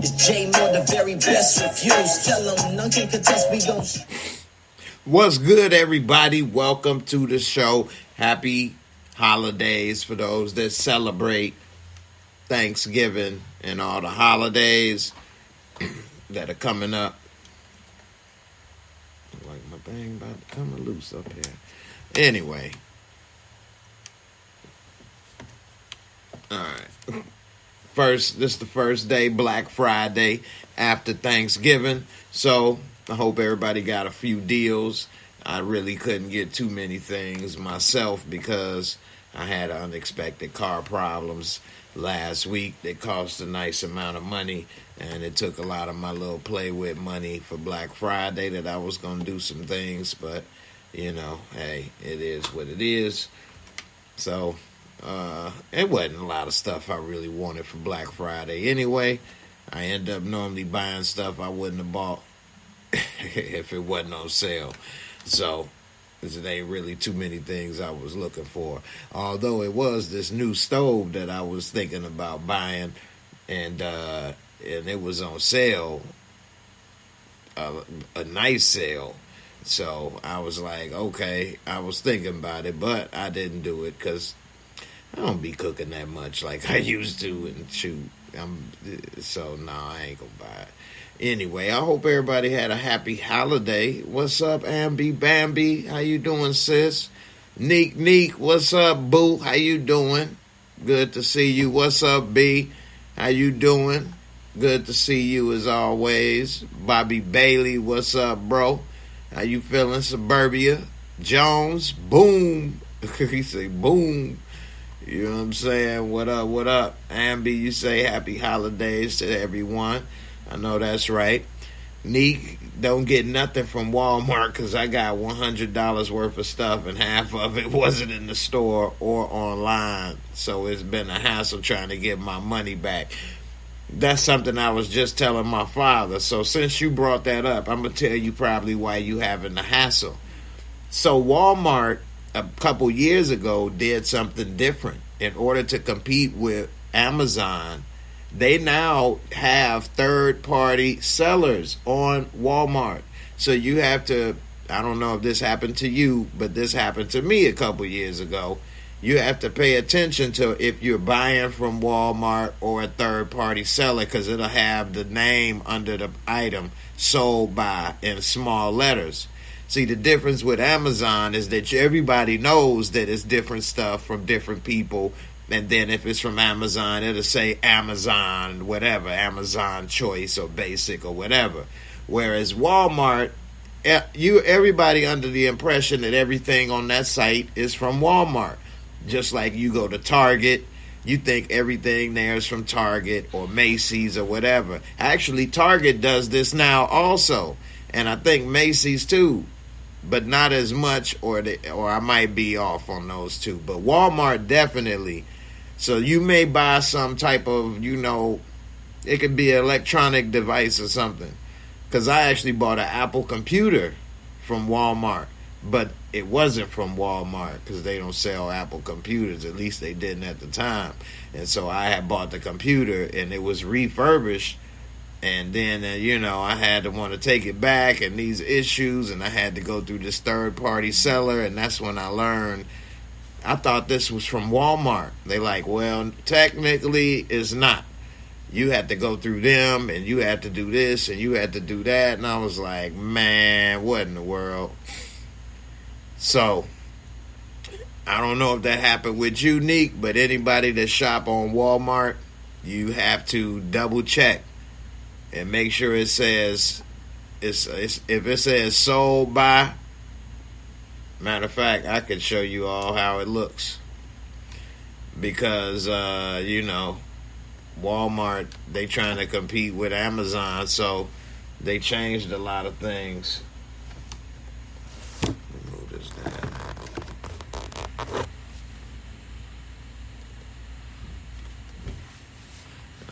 It's J Moore, the very best reviews. Tell them none can contest me on. What's good, everybody? Welcome to the show. Happy holidays for those that celebrate Thanksgiving and all the holidays that are coming up. Like my thing about to come loose up here. Anyway. Alright. This is the first day, Black Friday, after Thanksgiving. So, I hope everybody got a few deals. I really couldn't get too many things myself because I had unexpected car problems last week. They cost a nice amount of money, and it took a lot of my little play with money for Black Friday that I was going to do some things, but, you know, hey, it is what it is. So, it wasn't a lot of stuff I really wanted for Black Friday anyway. I end up normally buying stuff I wouldn't have bought if it wasn't on sale. So, it ain't really too many things I was looking for. Although it was this new stove that I was thinking about buying, and it was on sale, a nice sale. So I was like, okay, I was thinking about it, but I didn't do it because I don't be cooking that much like I used to, and shoot. So no, I ain't gonna buy it. Anyway, I hope everybody had a happy holiday. What's up, Ambi Bambi? How you doing, sis? Neek, what's up, boo? How you doing? Good to see you. What's up, B? How you doing? Good to see you as always. Bobby Bailey, what's up, bro? How you feeling, Suburbia? Jones, boom. He say boom. You know what I'm saying? What up? Ambi, you say happy holidays to everyone. I know that's right. Neek, don't get nothing from Walmart because I got $100 worth of stuff and half of it wasn't in the store or online. So it's been a hassle trying to get my money back. That's something I was just telling my father. So since you brought that up, I'm going to tell you probably why you having the hassle. So Walmart a couple years ago did something different. In order to compete with Amazon, they now have third-party sellers on Walmart. So you have to, I don't know if this happened to you, but this happened to me a couple years ago. You have to pay attention to if you're buying from Walmart or a third-party seller because it'll have the name under the item sold by in small letters. See, the difference with Amazon is that everybody knows that it's different stuff from different people. And then if it's from Amazon, it'll say Amazon, whatever, Amazon Choice or Basic or whatever. Whereas Walmart, everybody under the impression that everything on that site is from Walmart. Just like you go to Target, you think everything there is from Target or Macy's or whatever. Actually, Target does this now also. And I think Macy's too. But not as much, or I might be off on those two. But Walmart definitely. So you may buy some type of, it could be an electronic device or something. Because I actually bought an Apple computer from Walmart. But it wasn't from Walmart because they don't sell Apple computers. At least they didn't at the time. And so I had bought the computer and it was refurbished. And then, I had to want to take it back and these issues, and I had to go through this third-party seller, and that's when I learned, I thought this was from Walmart. They like, well, technically it's not. You had to go through them, and you had to do this, and you had to do that, and I was like, man, what in the world? So, I don't know if that happened with you, Neek, but anybody that shop on Walmart, you have to double-check. And make sure it says, if it says sold by, matter of fact, I could show you all how it looks. Because, Walmart, they trying to compete with Amazon, so they changed a lot of things. Move this down.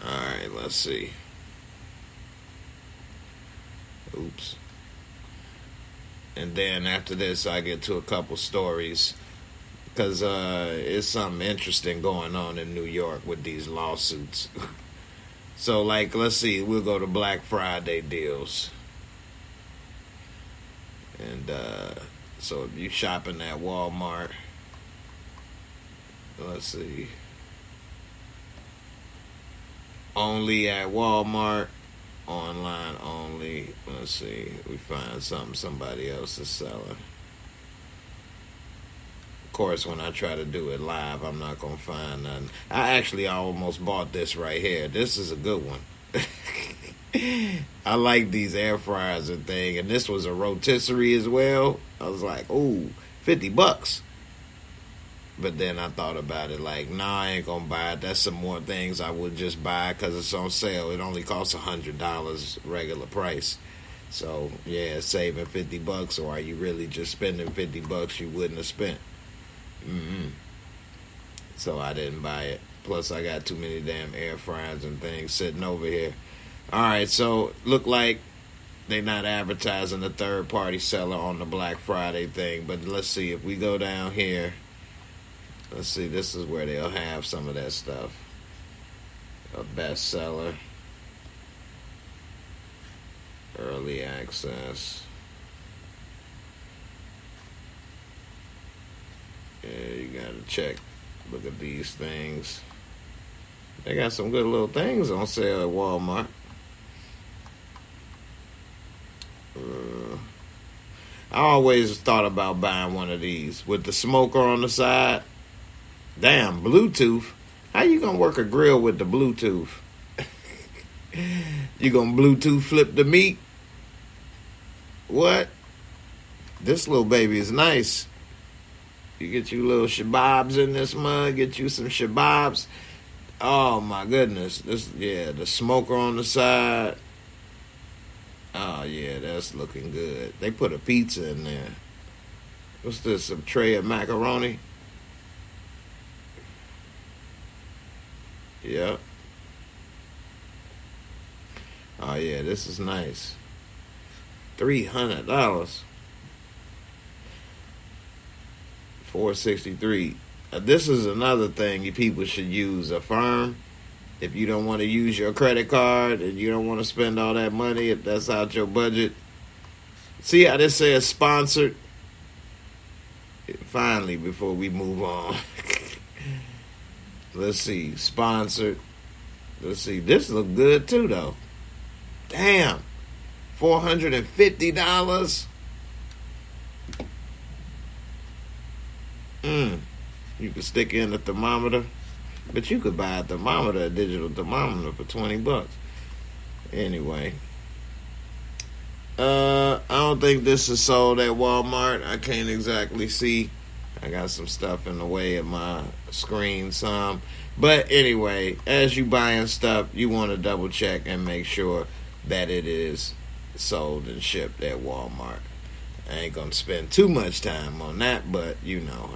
Alright, let's see. Oops. And then after this, I get to a couple stories because it's something interesting going on in New York with these lawsuits. So, like, let's see, we'll go to Black Friday deals. And so if you shopping at Walmart, let's see, only at Walmart, online only. Let's see, we find something somebody else is selling. Of course, when I try to do it live, I'm not going to find nothing. I almost bought this right here. This is a good one. I like these air fryers and thing. And this was a rotisserie as well. I was like, ooh, $50. But then I thought about it like, nah, I ain't going to buy it. That's some more things I would just buy because it's on sale. It only costs $100 regular price. So, yeah, saving $50, or are you really just spending $50 you wouldn't have spent? So I didn't buy it. Plus, I got too many damn air fryers and things sitting over here. All right, so look like they're not advertising the third-party seller on the Black Friday thing. But let's see, if we go down here, let's see, this is where they'll have some of that stuff. A bestseller, early access. Yeah, you gotta check. Look at these things. They got some good little things on sale at Walmart. I always thought about buying one of these with the smoker on the side. Damn, Bluetooth. How you gonna work a grill with the Bluetooth? You gonna Bluetooth flip the meat? What? This little baby is nice. You get you little shababs in this mug. Get you some shababs. Oh my goodness. This, yeah, the smoker on the side. Oh yeah, that's looking good. They put a pizza in there. What's this? A tray of macaroni? Yep. Oh yeah, this is nice. $300. $463. This is another thing you people should use. Affirm. If you don't want to use your credit card and you don't want to spend all that money, if that's out your budget. See how this says sponsored? Finally, before we move on. Let's see. Sponsored. Let's see. This looks good too, though. Damn. $450. You could stick in a thermometer. But you could buy a thermometer, a digital thermometer, for $20. Anyway. I don't think this is sold at Walmart. I can't exactly see. I got some stuff in the way of my screen, some. But anyway, as you buying stuff, you want to double check and make sure that it is sold and shipped at Walmart. I ain't going to spend too much time on that, but, you know,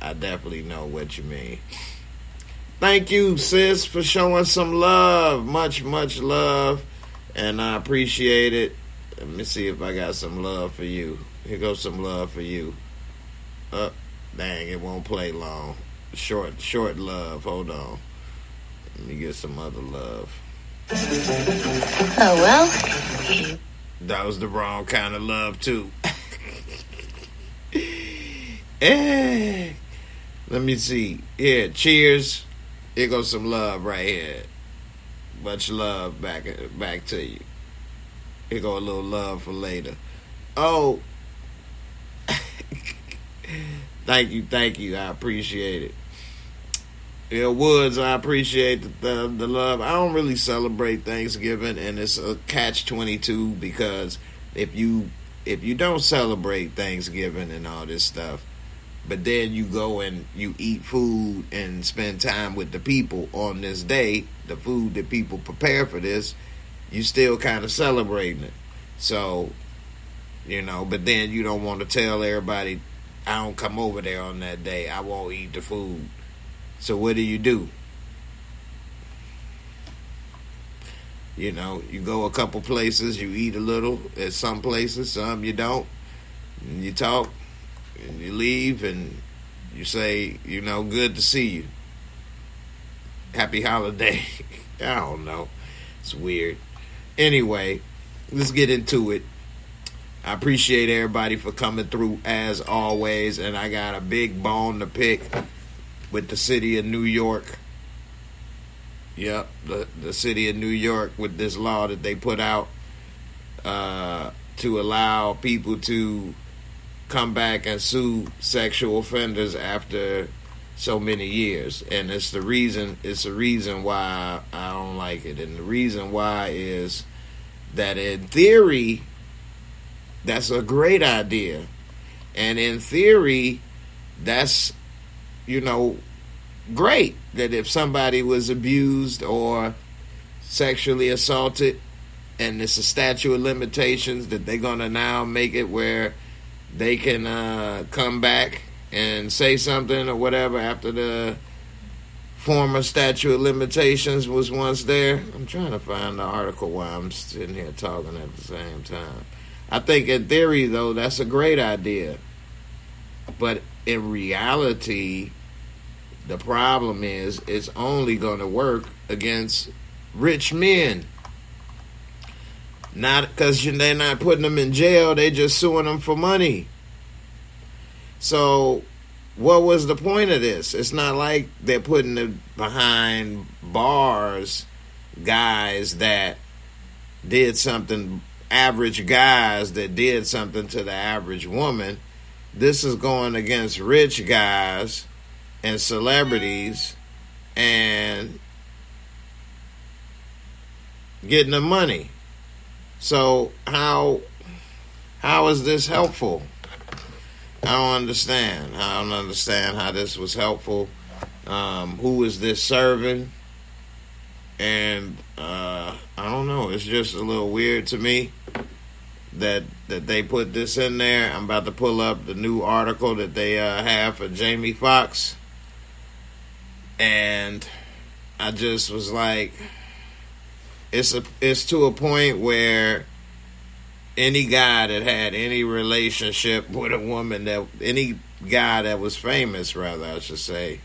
I definitely know what you mean. Thank you, sis, for showing some love. Much, much love. And I appreciate it. Let me see if I got some love for you. Here goes some love for you. Dang, it won't play long. Short love. Hold on. Let me get some other love. Oh, well. That was the wrong kind of love, too. Let me see. Here, cheers. Here goes some love right here. Much love back to you. Here go a little love for later. Oh. Thank you. I appreciate it. Yeah, Woods, I appreciate the love. I don't really celebrate Thanksgiving, and it's a catch-22 because if you don't celebrate Thanksgiving and all this stuff, but then you go and you eat food and spend time with the people on this day, the food that people prepare for this, you still kind of celebrating it. So, you know, but then you don't want to tell everybody, I don't come over there on that day. I won't eat the food. So what do? You know, you go a couple places, you eat a little at some places, some you don't. And you talk, and you leave, and you say, you know, good to see you. Happy holiday. I don't know. It's weird. Anyway, let's get into it. I appreciate everybody for coming through as always, and I got a big bone to pick with the city of New York. Yep, the city of New York with this law that they put out to allow people to come back and sue sexual offenders after so many years. And it's the reason why I don't like it. And the reason why is that in theory, that's a great idea. And in theory, that's, great. That if somebody was abused or sexually assaulted and it's a statute of limitations, that they're going to now make it where they can come back and say something or whatever after the former statute of limitations was once there. I'm trying to find the article while I'm sitting here talking at the same time. I think in theory, though, that's a great idea. But in reality, the problem is it's only going to work against rich men. Not because they're not putting them in jail, they're just suing them for money. So what was the point of this? It's not like they're putting it behind bars guys that did something, average guys that did something to the average woman. This is going against rich guys and celebrities and getting the money. So how is this helpful? I don't understand. I don't understand how this was helpful. Who is this serving? And I don't know. It's just a little weird to me that they put this in there. I'm about to pull up the new article that they have for Jamie Foxx. And I just was like, it's to a point where any guy that had any relationship with a woman, any guy that was famous, rather, I should say,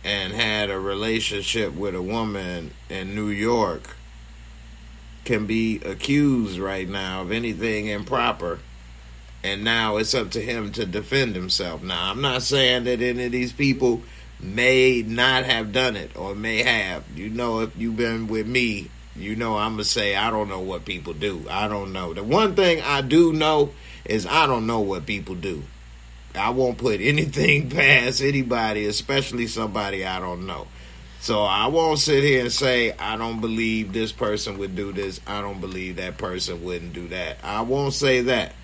and had a relationship with a woman in New York can be accused right now of anything improper. And now it's up to him to defend himself. Now, I'm not saying that any of these people may not have done it or may have. If you've been with me, I'm going to say I don't know what people do. I don't know. The one thing I do know is I don't know what people do. I won't put anything past anybody, especially somebody I don't know. So I won't sit here and say I don't believe this person would do this. I don't believe that person wouldn't do that. I won't say that.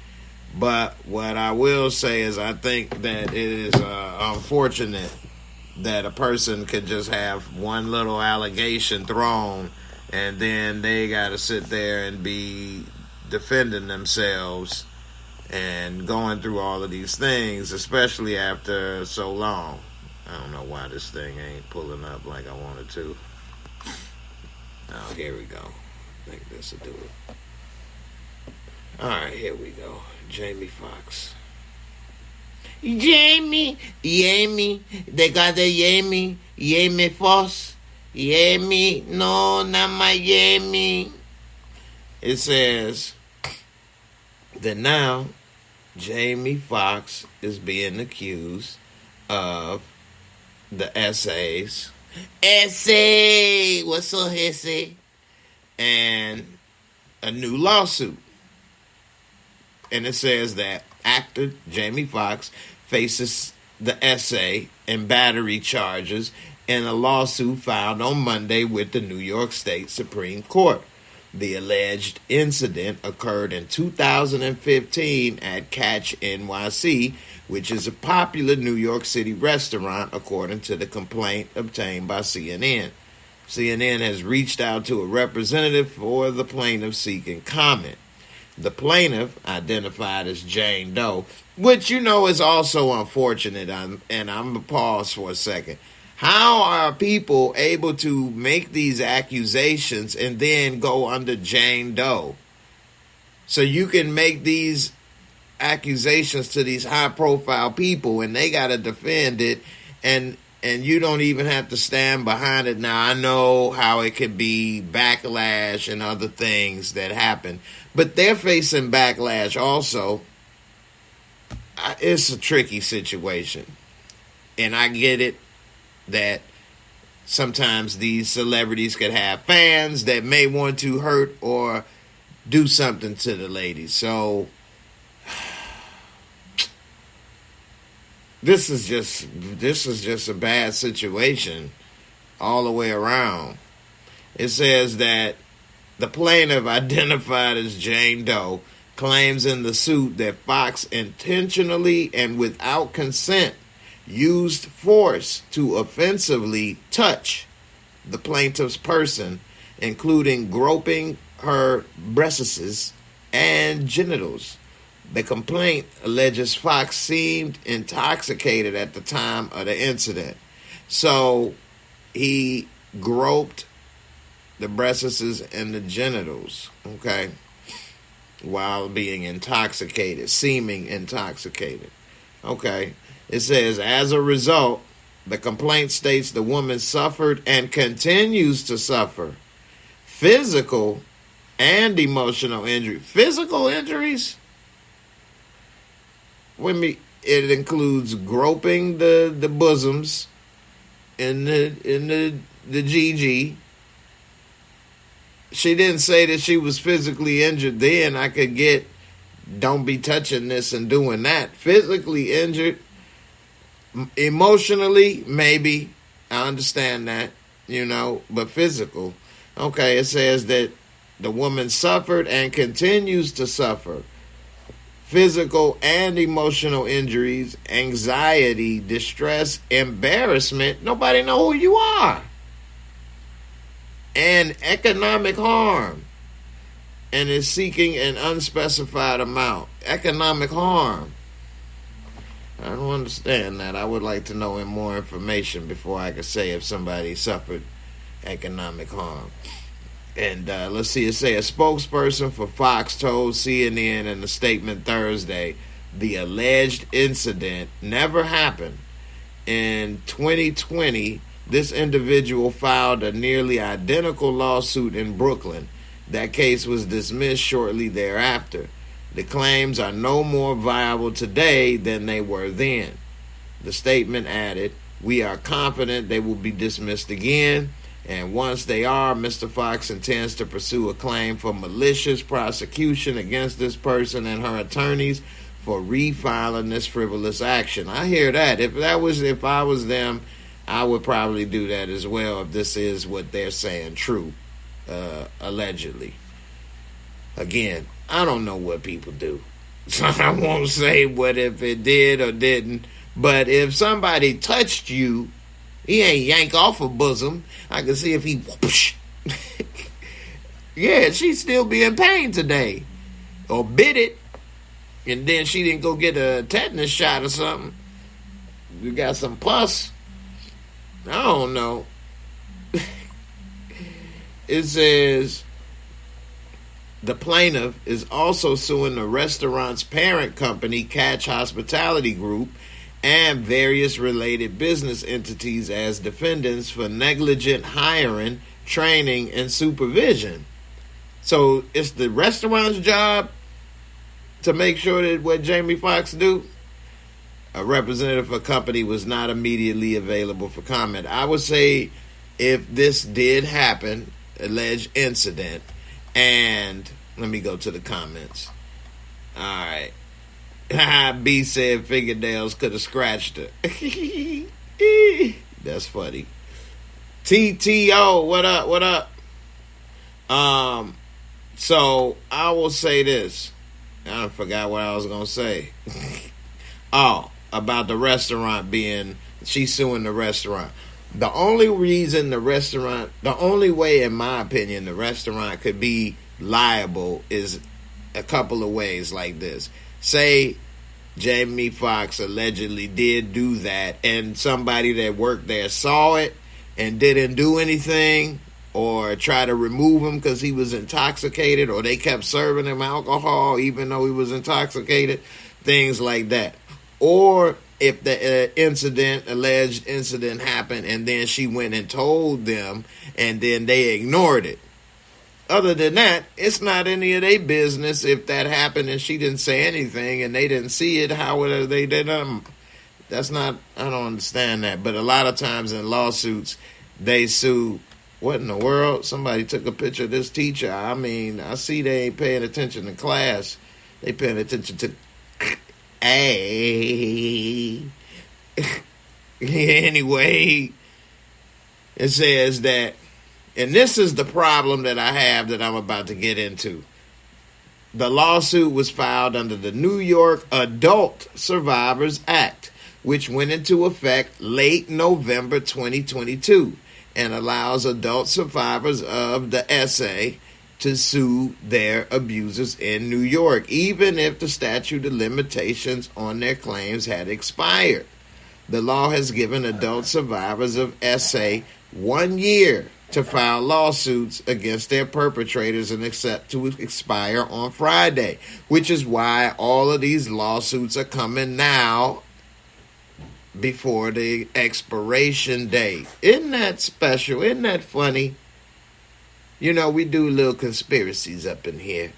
But what I will say is I think that it is unfortunate that a person could just have one little allegation thrown and then they got to sit there and be defending themselves and going through all of these things, especially after so long. I don't know why this thing ain't pulling up like I wanted to. Oh, here we go. I think this will do it. All right, here we go. Jamie Foxx. Jaime, they got the Jaime Foxx. Jaime, no, not my Jaime. It says that now Jamie Foxx is being accused of the essays. Essay! What's up, essay? And a new lawsuit. And it says that actor Jamie Foxx faces the essay and battery charges in a lawsuit filed on Monday with the New York State Supreme Court. The alleged incident occurred in 2015 at Catch NYC, which is a popular New York City restaurant, according to the complaint obtained by CNN. CNN has reached out to a representative for the plaintiff seeking comment. The plaintiff, identified as Jane Doe, which is also unfortunate, and I'm going to pause for a second. How are people able to make these accusations and then go under Jane Doe? So you can make these accusations to these high-profile people, and they got to defend it, and and you don't even have to stand behind it. Now, I know how it could be backlash and other things that happen, but they're facing backlash also. It's a tricky situation, and I get it that sometimes these celebrities could have fans that may want to hurt or do something to the lady. So this is just a bad situation all the way around. It says that the plaintiff, identified as Jane Doe, claims in the suit that Foxx intentionally and without consent used force to offensively touch the plaintiff's person, including groping her breasts and genitals. The complaint alleges Foxx seemed intoxicated at the time of the incident. So he groped the breasts and the genitals, okay, while being intoxicated, seeming intoxicated. Okay. It says, as a result, the complaint states the woman suffered and continues to suffer physical and emotional injury. Physical injuries? It includes groping the bosoms in the GG. She didn't say that she was physically injured then. I could get, don't be touching this and doing that. Physically injured. Emotionally, maybe. I understand that, but physical. Okay, it says that the woman suffered and continues to suffer physical and emotional injuries, anxiety, distress, embarrassment. Nobody know who you are. And economic harm. And is seeking an unspecified amount. Economic harm. I don't understand that. I would like to know more information before I could say if somebody suffered economic harm. And let's see, it say a spokesperson for Fox told CNN in a statement Thursday the alleged incident never happened. In 2020, this individual filed a nearly identical lawsuit in Brooklyn. That case was dismissed shortly thereafter. The claims are no more viable today than they were then. The statement added, we are confident they will be dismissed again, and once they are, Mr. Foxx intends to pursue a claim for malicious prosecution against this person and her attorneys for refiling this frivolous action. I hear that. If I was them, I would probably do that as well if this is what they're saying true, allegedly. Again, I don't know what people do. So I won't say what if it did or didn't. But if somebody touched you, he ain't yank off a bosom. I can see if he whoosh. Yeah, she'd still be in pain today. Or bit it. And then she didn't go get a tetanus shot or something. You got some pus. I don't know. It says the plaintiff is also suing the restaurant's parent company, Catch Hospitality Group, and various related business entities as defendants for negligent hiring, training, and supervision. So it's the restaurant's job to make sure that what Jamie Foxx do. A representative for a company was not immediately available for comment. I would say if this did happen, alleged incident, and let me go to the comments. All right. B said fingernails could have scratched her. That's funny. TTO, what up? What up? So I will say this. I forgot what I was gonna say. Oh, about the restaurant she's suing the restaurant. The only way, in my opinion, the restaurant could be liable is a couple of ways like this. Say Jamie Foxx allegedly did do that and somebody that worked there saw it and didn't do anything or try to remove him because he was intoxicated, or they kept serving him alcohol even though he was intoxicated, things like that. Or if the alleged incident happened, and then she went and told them, and then they ignored it. Other than that, it's not any of their business if that happened and she didn't say anything and they didn't see it. How would they did That's not, I don't understand that. But a lot of times in lawsuits, they sue. What in the world? Somebody took a picture of this teacher. I mean, I see they ain't paying attention to class. They paying attention to anyway, it says that, and this is the problem that I have that I'm about to get into. The lawsuit was filed under the New York Adult Survivors Act, which went into effect late November 2022 and allows adult survivors of the SA to sue their abusers in New York, even if the statute of limitations on their claims had expired. The law has given adult survivors of SA 1 year to file lawsuits against their perpetrators and accept to expire on Friday, which is why all of these lawsuits are coming now before the expiration date. Isn't that special? Isn't that funny? You know, we do little conspiracies up in here.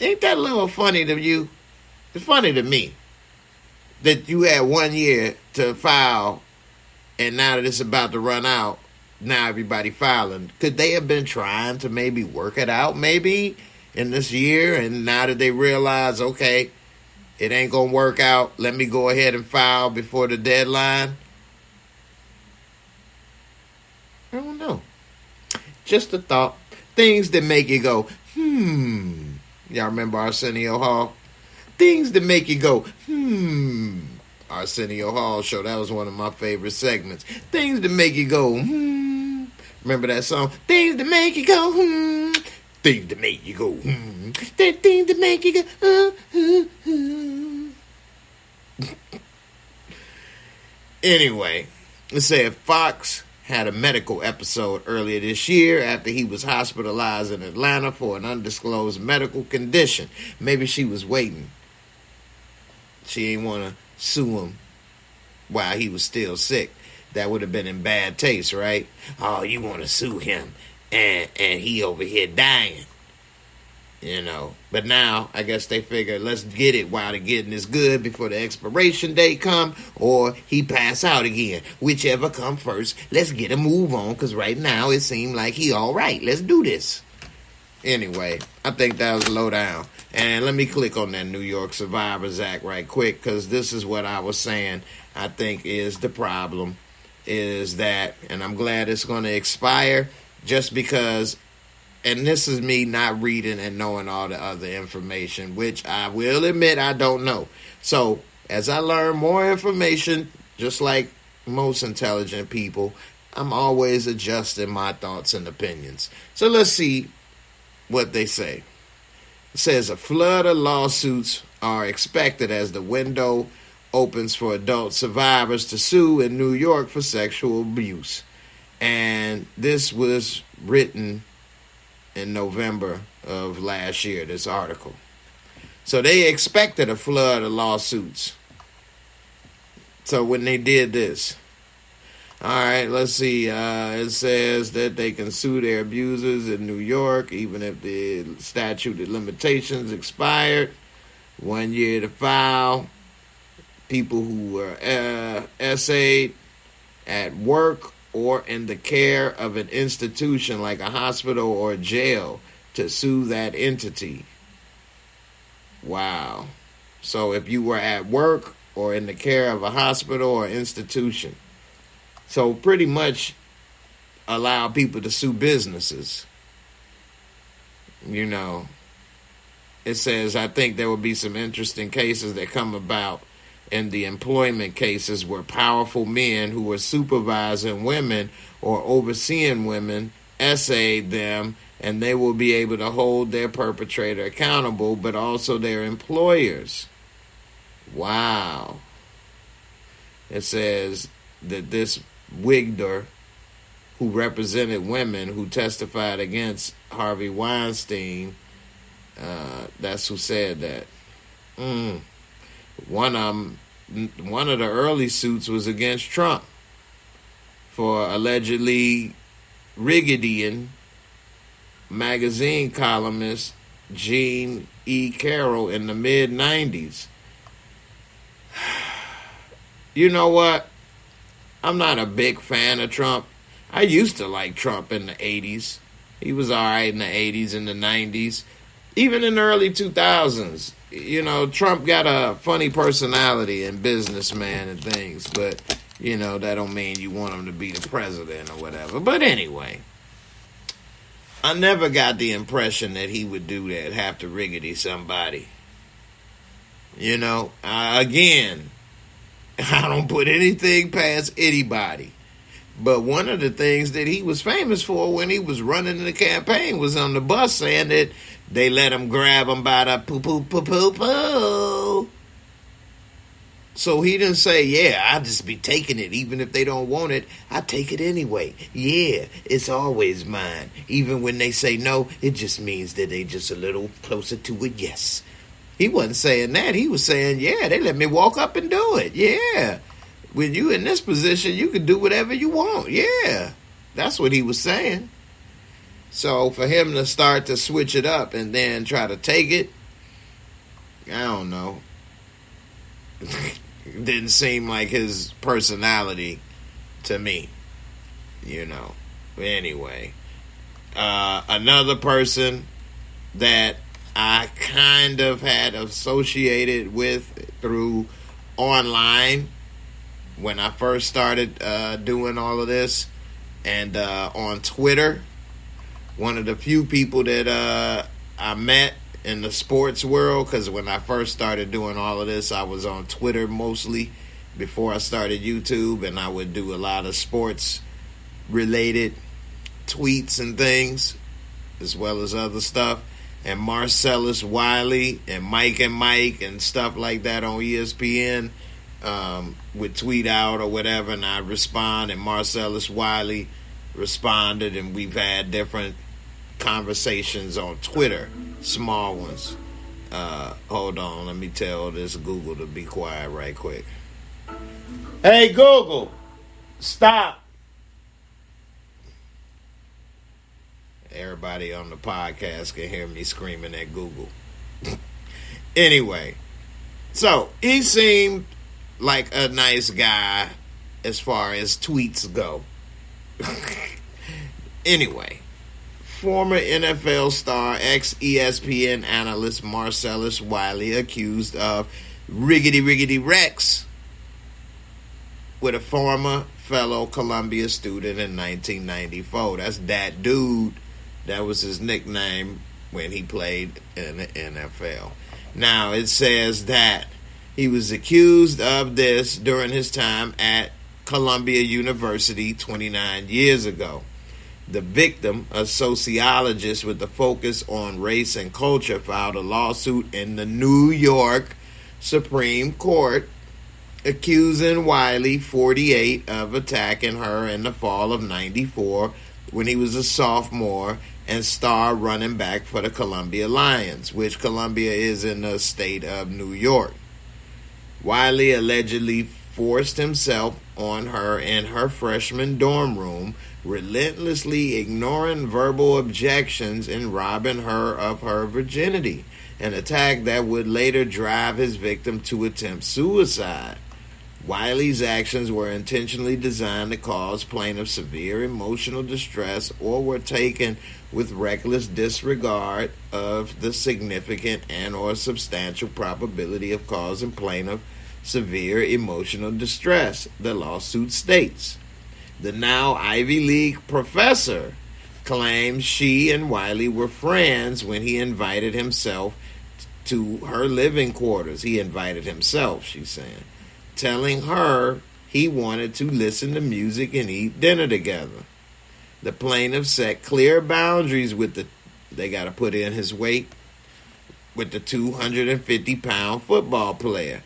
Ain't that a little funny to you? It's funny to me that you had 1 year to file, and now that it's about to run out, now everybody filing. Could they have been trying to maybe work it out maybe in this year, and now that they realize, okay, it ain't gonna work out, let me go ahead and file before the deadline? I don't know. Just a thought. Things that make you go, Y'all remember Arsenio Hall? Things that make you go, Arsenio Hall show. That was one of my favorite segments. Things that make you go, Remember that song? Things that make you go, Things that make you go, That things that make you go, Anyway, it said Foxx had a medical episode earlier this year after he was hospitalized in Atlanta for an undisclosed medical condition. Maybe she was waiting. She didn't want to sue him while he was still sick. That would have been in bad taste, right? Oh, you want to sue him and he over here dying. You know, but now I guess they figure let's get it while the getting is good before the expiration date come, or he pass out again. Whichever come first, let's get a move on, because right now it seemed like he all right. Let's do this. Anyway, I think that was low down. And let me click on that New York Survivors Act right quick, because this is what I was saying I think is the problem, is that, and I'm glad it's going to expire, just because. And this is me not reading and knowing all the other information, which I will admit I don't know. So as I learn more information, just like most intelligent people, I'm always adjusting my thoughts and opinions. So let's see what they say. It says a flood of lawsuits are expected as the window opens for adult survivors to sue in New York for sexual abuse. And this was written in November of last year, this article. So they expected a flood of lawsuits. So when they did this, all right, let's see. It says that they can sue their abusers in New York, even if the statute of limitations expired. 1 year to file. People who were essayed at work or in the care of an institution like a hospital or a jail to sue that entity. Wow. So if you were at work or in the care of a hospital or institution. So pretty much allow people to sue businesses. You know, it says, I think there will be some interesting cases that come about in the employment cases where powerful men who are supervising women or overseeing women essayed them, and they will be able to hold their perpetrator accountable, but also their employers. Wow. It says that this Wigder, who represented women who testified against Harvey Weinstein, that's who said that. One of them one of the early suits was against Trump for allegedly rigging magazine columnist Jean E. Carroll in the mid-90s. You know what? I'm not a big fan of Trump. I used to like Trump in the 80s. He was all right in the 80s and the 90s. Even in the early 2000s. You know, Trump got a funny personality and businessman and things. But, you know, that don't mean you want him to be the president or whatever. But anyway, I never got the impression that he would do that, have to riggedy somebody. You know, again, I don't put anything past anybody. But one of the things that he was famous for when he was running the campaign was on the bus saying that they let him grab him by the poo-poo-poo-poo-poo. So he didn't say, yeah, I'll just be taking it. Even if they don't want it, I take it anyway. Yeah, it's always mine. Even when they say no, it just means that they just a little closer to a yes. He wasn't saying that. He was saying, yeah, they let me walk up and do it. Yeah. When you in this position, you can do whatever you want. Yeah. That's what he was saying. So for him to start to switch it up and then try to take it, I don't know. Didn't seem like his personality to me. You know. Anyway. Another person that I kind of had associated with through online when I first started doing all of this, and on Twitter, one of the few people that I met in the sports world, because when I first started doing all of this, I was on Twitter mostly before I started YouTube, and I would do a lot of sports related tweets and things as well as other stuff. And Marcellus Wiley and Mike and stuff like that on ESPN would tweet out or whatever, and I'd respond, and Marcellus Wiley responded, and we've had different conversations on Twitter, small ones. Hold on, let me tell this Google to be quiet right quick. Hey Google, stop. Everybody on the podcast can hear me screaming at Google. Anyway, so he seemed like a nice guy as far as tweets go. Anyway, former NFL star, ex-ESPN analyst Marcellus Wiley accused of riggedy Rex with a former fellow Columbia student in 1994. That's that dude. That was his nickname when he played in the NFL. Now, it says that he was accused of this during his time at Columbia University 29 years ago. The victim, a sociologist with a focus on race and culture, filed a lawsuit in the New York Supreme Court accusing Wiley, 48, of attacking her in the fall of 94 when he was a sophomore and star running back for the Columbia Lions, which Columbia is in the state of New York. Wiley allegedly forced himself on her in her freshman dorm room, relentlessly ignoring verbal objections and robbing her of her virginity, an attack that would later drive his victim to attempt suicide. Wiley's actions were intentionally designed to cause plaintiff severe emotional distress or were taken with reckless disregard of the significant and or substantial probability of causing plaintiff severe emotional distress, the lawsuit states. The now Ivy League professor claims she and Wiley were friends when he invited himself to her living quarters. He invited himself, she's saying, telling her he wanted to listen to music and eat dinner together. The plaintiff set clear boundaries with they got to put in his weight, with the 250-pound football player.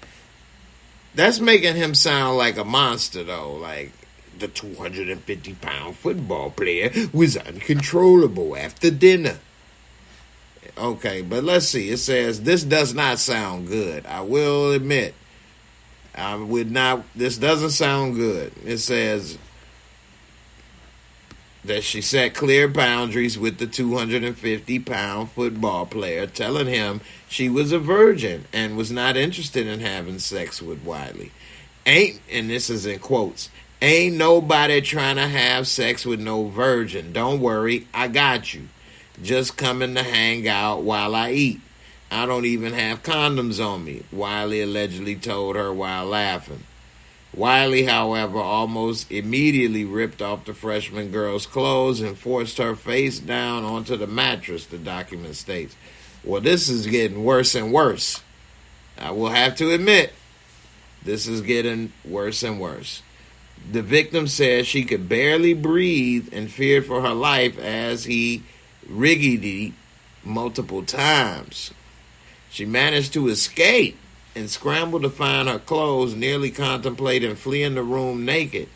That's making him sound like a monster, though. Like, the 250-pound football player was uncontrollable after dinner. Okay, but let's see. It says, this does not sound good. I will admit, I would not. This doesn't sound good. It says that she set clear boundaries with the 250-pound football player, telling him she was a virgin and was not interested in having sex with Wiley. And this is in quotes, ain't nobody trying to have sex with no virgin. Don't worry, I got you. Just coming to hang out while I eat. I don't even have condoms on me, Wiley allegedly told her while laughing. Wiley, however, almost immediately ripped off the freshman girl's clothes and forced her face down onto the mattress, the document states. Well, this is getting worse and worse. I will have to admit, this is getting worse and worse. The victim said she could barely breathe and feared for her life as he riggedy multiple times. She managed to escape and scrambled to find her clothes, nearly contemplating fleeing the room naked,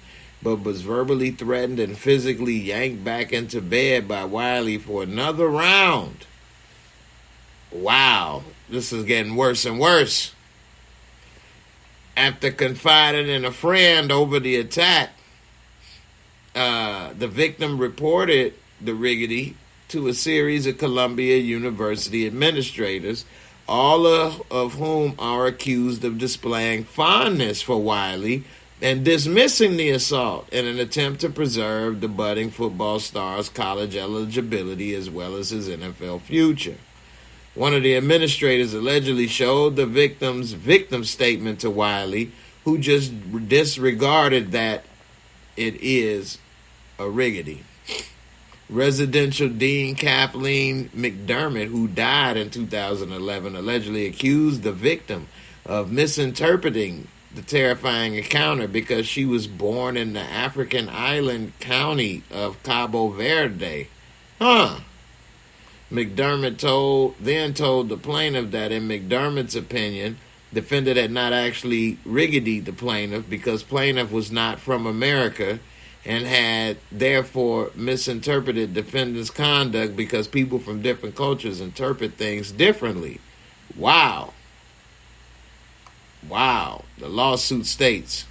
but was verbally threatened and physically yanked back into bed by Wiley for another round. Wow, this is getting worse and worse. After confiding in a friend over the attack, the victim reported the riggedy to a series of Columbia University administrators, all of whom are accused of displaying fondness for Wiley and dismissing the assault in an attempt to preserve the budding football star's college eligibility as well as his NFL future. One of the administrators allegedly showed the victim's statement to Wiley, who just disregarded that it is a riggedy. Residential Dean Kathleen McDermott, who died in 2011, allegedly accused the victim of misinterpreting the terrifying encounter because she was born in the African island county of Cabo Verde. McDermott told the plaintiff that in McDermott's opinion, defendant had not actually riggedied the plaintiff because plaintiff was not from America and had therefore misinterpreted defendant's conduct because people from different cultures interpret things differently. Wow. The lawsuit states,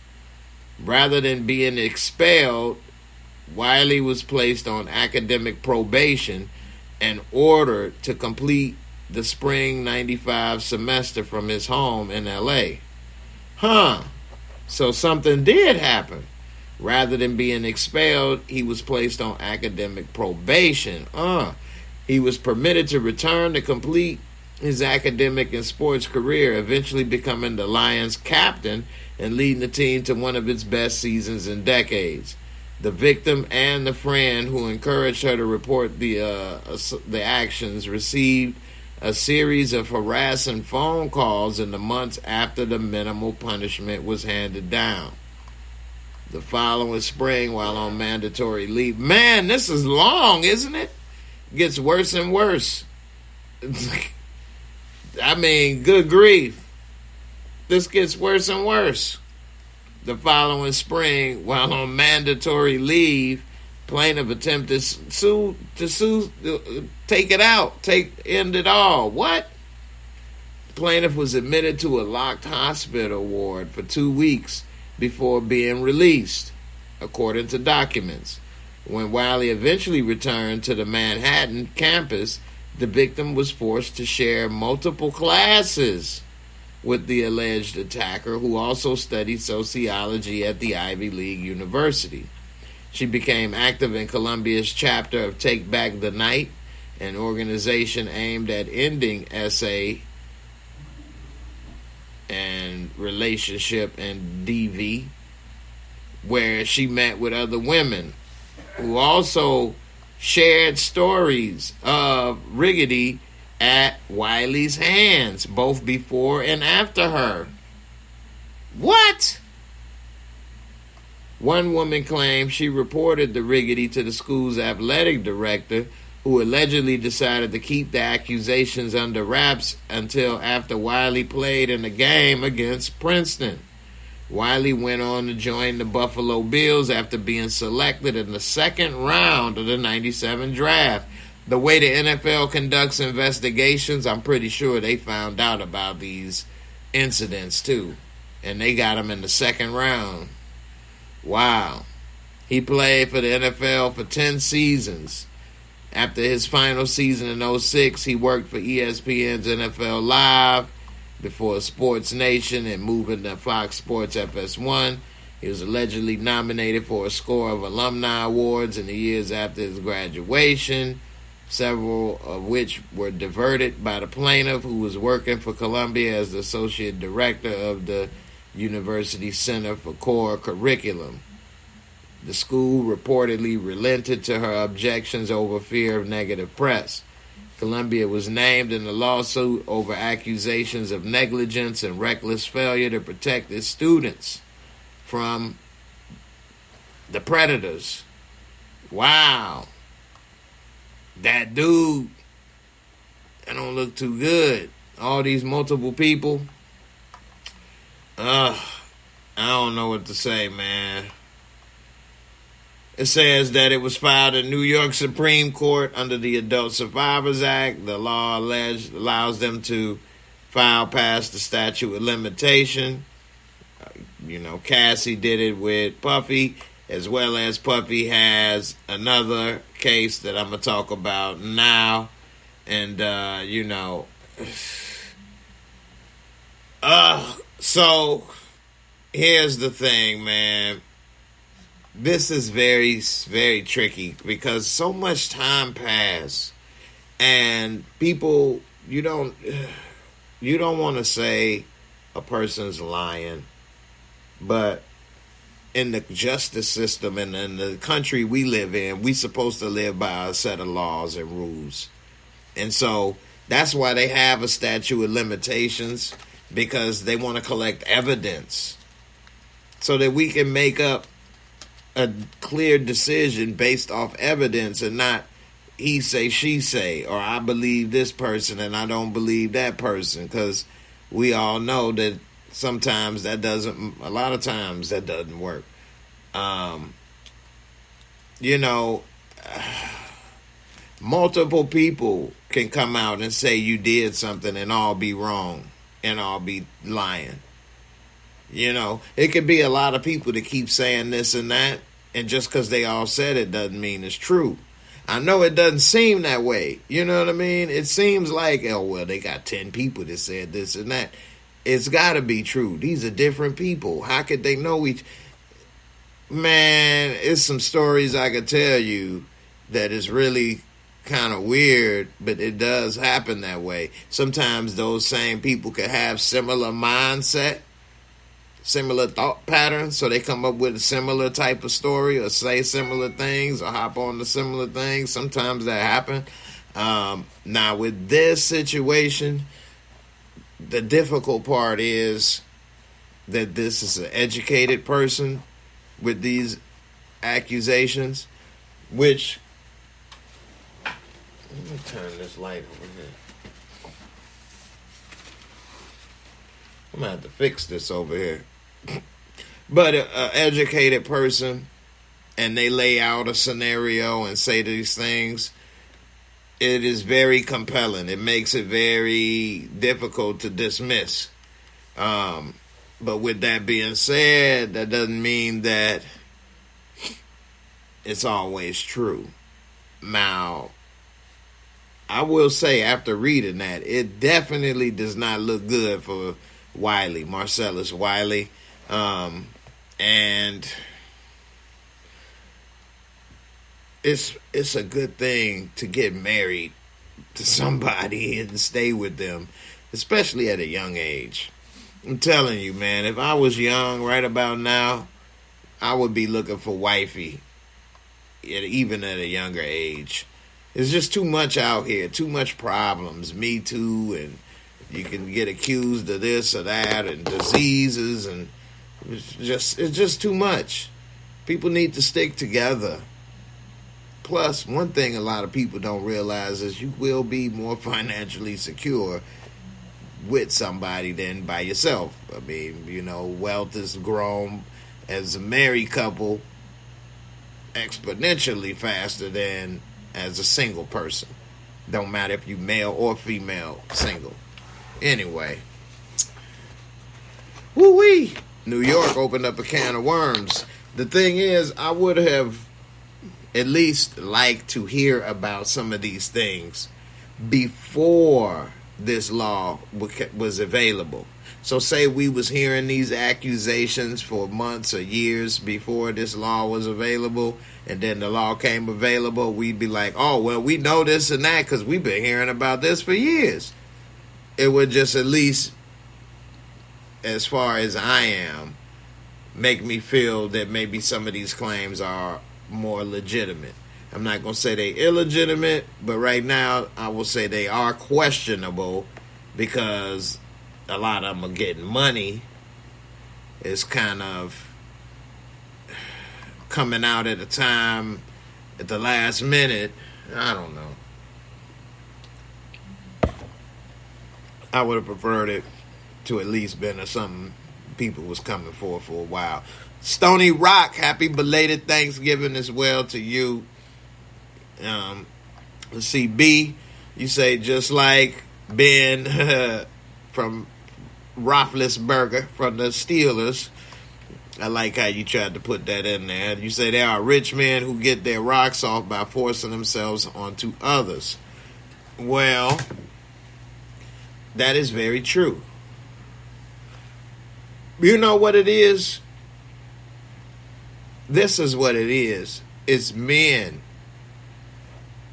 rather than being expelled, Wiley was placed on academic probation and ordered to complete the spring 95 semester from his home in L.A. So something did happen. Rather than being expelled, he was placed on academic probation. He was permitted to return to complete his academic and sports career, eventually becoming the Lions captain and leading the team to one of its best seasons in decades. The victim and the friend who encouraged her to report the actions received a series of harassing phone calls in the months after the minimal punishment was handed down. The following spring, while on mandatory leave. Man, this is long, isn't it? Gets worse and worse. I mean, good grief. This gets worse and worse. The following spring, while on mandatory leave, plaintiff attempted to take it out, end it all. What? Plaintiff was admitted to a locked hospital ward for 2 weeks before being released, according to documents. When Wiley eventually returned to the Manhattan campus, the victim was forced to share multiple classes with the alleged attacker, who also studied sociology at the Ivy League University. She became active in Columbia's chapter of Take Back the Night, an organization aimed at ending SA and relationship and DV, where she met with other women who also shared stories of riggedy at Wiley's hands, both before and after her. What? One woman claimed she reported the riggedy to the school's athletic director, who allegedly decided to keep the accusations under wraps until after Wiley played in a game against Princeton. Wiley went on to join the Buffalo Bills after being selected in the second round of the 97 draft. The way the NFL conducts investigations, I'm pretty sure they found out about these incidents too. and they got him in the second round. Wow. He played for the NFL for 10 seasons. After his final season in 2006, he worked for ESPN's NFL Live before Sports Nation and moving to Fox Sports FS1. He was allegedly nominated for a score of alumni awards in the years after his graduation, several of which were diverted by the plaintiff, who was working for Columbia as the associate director of the University Center for Core Curriculum. The school reportedly relented to her objections over fear of negative press. Columbia was named in the lawsuit over accusations of negligence and reckless failure to protect its students from the predators. Wow. That dude, that don't look too good. All these multiple people. I don't know what to say, man. It says that it was filed in New York Supreme Court under the Adult Survivors Act. The law allows them to file past the statute of limitation. Cassie did it with Puffy, as well as Puffy has another case that I'm going to talk about now. And, so here's the thing, man. This is very, very tricky because so much time passed, and people, you don't want to say a person's lying, but in the justice system and in the country we live in, we supposed to live by a set of laws and rules. And so that's why they have a statute of limitations, because they want to collect evidence so that we can make up a clear decision based off evidence and not he say, she say, or I believe this person and I don't believe that person, because we all know that sometimes a lot of times that doesn't work. Multiple people can come out and say you did something and all be wrong and all be lying. It could be a lot of people that keep saying this and that, and just because they all said it doesn't mean it's true. I know it doesn't seem that way. You know what I mean? It seems like, they got 10 people that said this and that. It's got to be true. These are different people. How could they know each? Man, it's some stories I could tell you that is really kind of weird, but it does happen that way. Sometimes those same people could have similar mindset, similar thought patterns, so they come up with a similar type of story or say similar things or hop on to similar things. Sometimes that happens. Now, with this situation, the difficult part is that this is an educated person with these accusations, which... Let me turn this light over here. I'm going to have to fix this over here. But an educated person, and they lay out a scenario and say these things, it is very compelling. It makes it very difficult to dismiss. But with that being said, that doesn't mean that it's always true. Now, I will say, after reading that, it definitely does not look good for Wiley, Marcellus Wiley. And it's a good thing to get married to somebody and stay with them, especially at a young age. I'm telling you, man, if I was young right about now, I would be looking for wifey, even at a younger age. There's just too much out here, too much problems. Me Too, and you can get accused of this or that, and diseases, and it's just too much. People need to stick together. Plus, one thing a lot of people don't realize is you will be more financially secure with somebody than by yourself. I mean, wealth has grown as a married couple exponentially faster than as a single person. Don't matter if you male or female, single. Anyway, woo-wee, New York opened up a can of worms. The thing is, I would have at least liked to hear about some of these things before this law was available. So say we was hearing these accusations for months or years before this law was available, and then the law came available, we'd be like, oh, well, we know this and that because we've been hearing about this for years. It would just, at least as far as I am, make me feel that maybe some of these claims are more legitimate. I'm not going to say they illegitimate, but right now I will say they are questionable because a lot of them are getting money. It's kind of coming out at a time at the last minute. I don't know. I would have preferred it to at least been something people was coming for a while. Stony Rock, happy belated Thanksgiving as well to you. Let's see, B, you say just like Ben from Roethlisberger from the Steelers. I like how you tried to put that in there. You say there are rich men who get their rocks off by forcing themselves onto others. Well, that is very true. You know what it is? This is what it is. It's men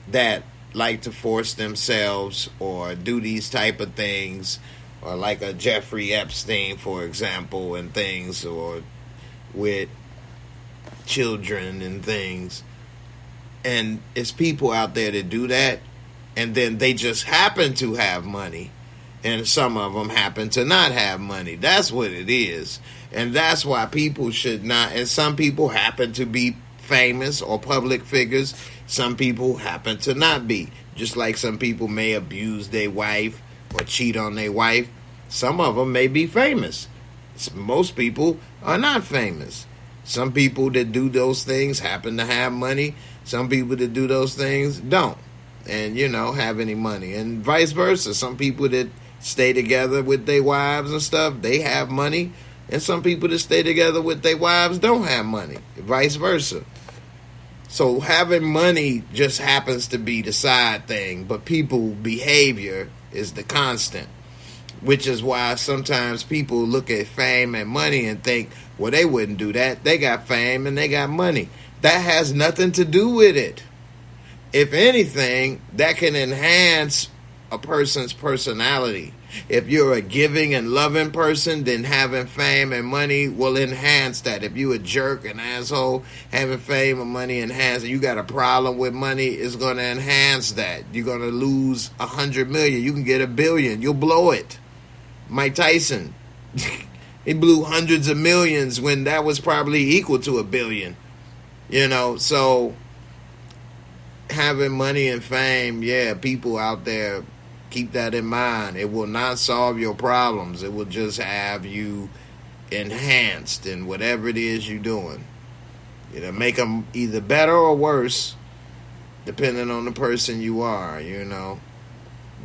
that like to force themselves or do these type of things, or like a Jeffrey Epstein, for example, and things, or with children and things. And it's people out there that do that, and then they just happen to have money, and some of them happen to not have money. That's what it is. And that's why people should not, and some people happen to be famous or public figures. Some people happen to not be. Just like some people may abuse their wife or cheat on their wife. Some of them may be famous. Most people are not famous. Some people that do those things happen to have money. Some people that do those things don't. And, have any money. And vice versa. Some people that stay together with their wives and stuff, they have money. And some people that stay together with their wives don't have money. Vice versa. So having money just happens to be the side thing, but people's behavior is the constant. Which is why sometimes people look at fame and money and think, well, they wouldn't do that. They got fame and they got money. That has nothing to do with it. If anything, that can enhance a person's personality. If you're a giving and loving person, then having fame and money will enhance that. If you're a jerk, an asshole, having fame and money enhances. You got a problem with money, it's going to enhance that. You're going to lose 100 million. You can get 1 billion. You'll blow it. Mike Tyson, he blew hundreds of millions when that was probably equal to 1 billion. So having money and fame, people out there, keep that in mind. It will not solve your problems. It will just have you enhanced in whatever it is you're doing. Make them either better or worse, depending on the person you are,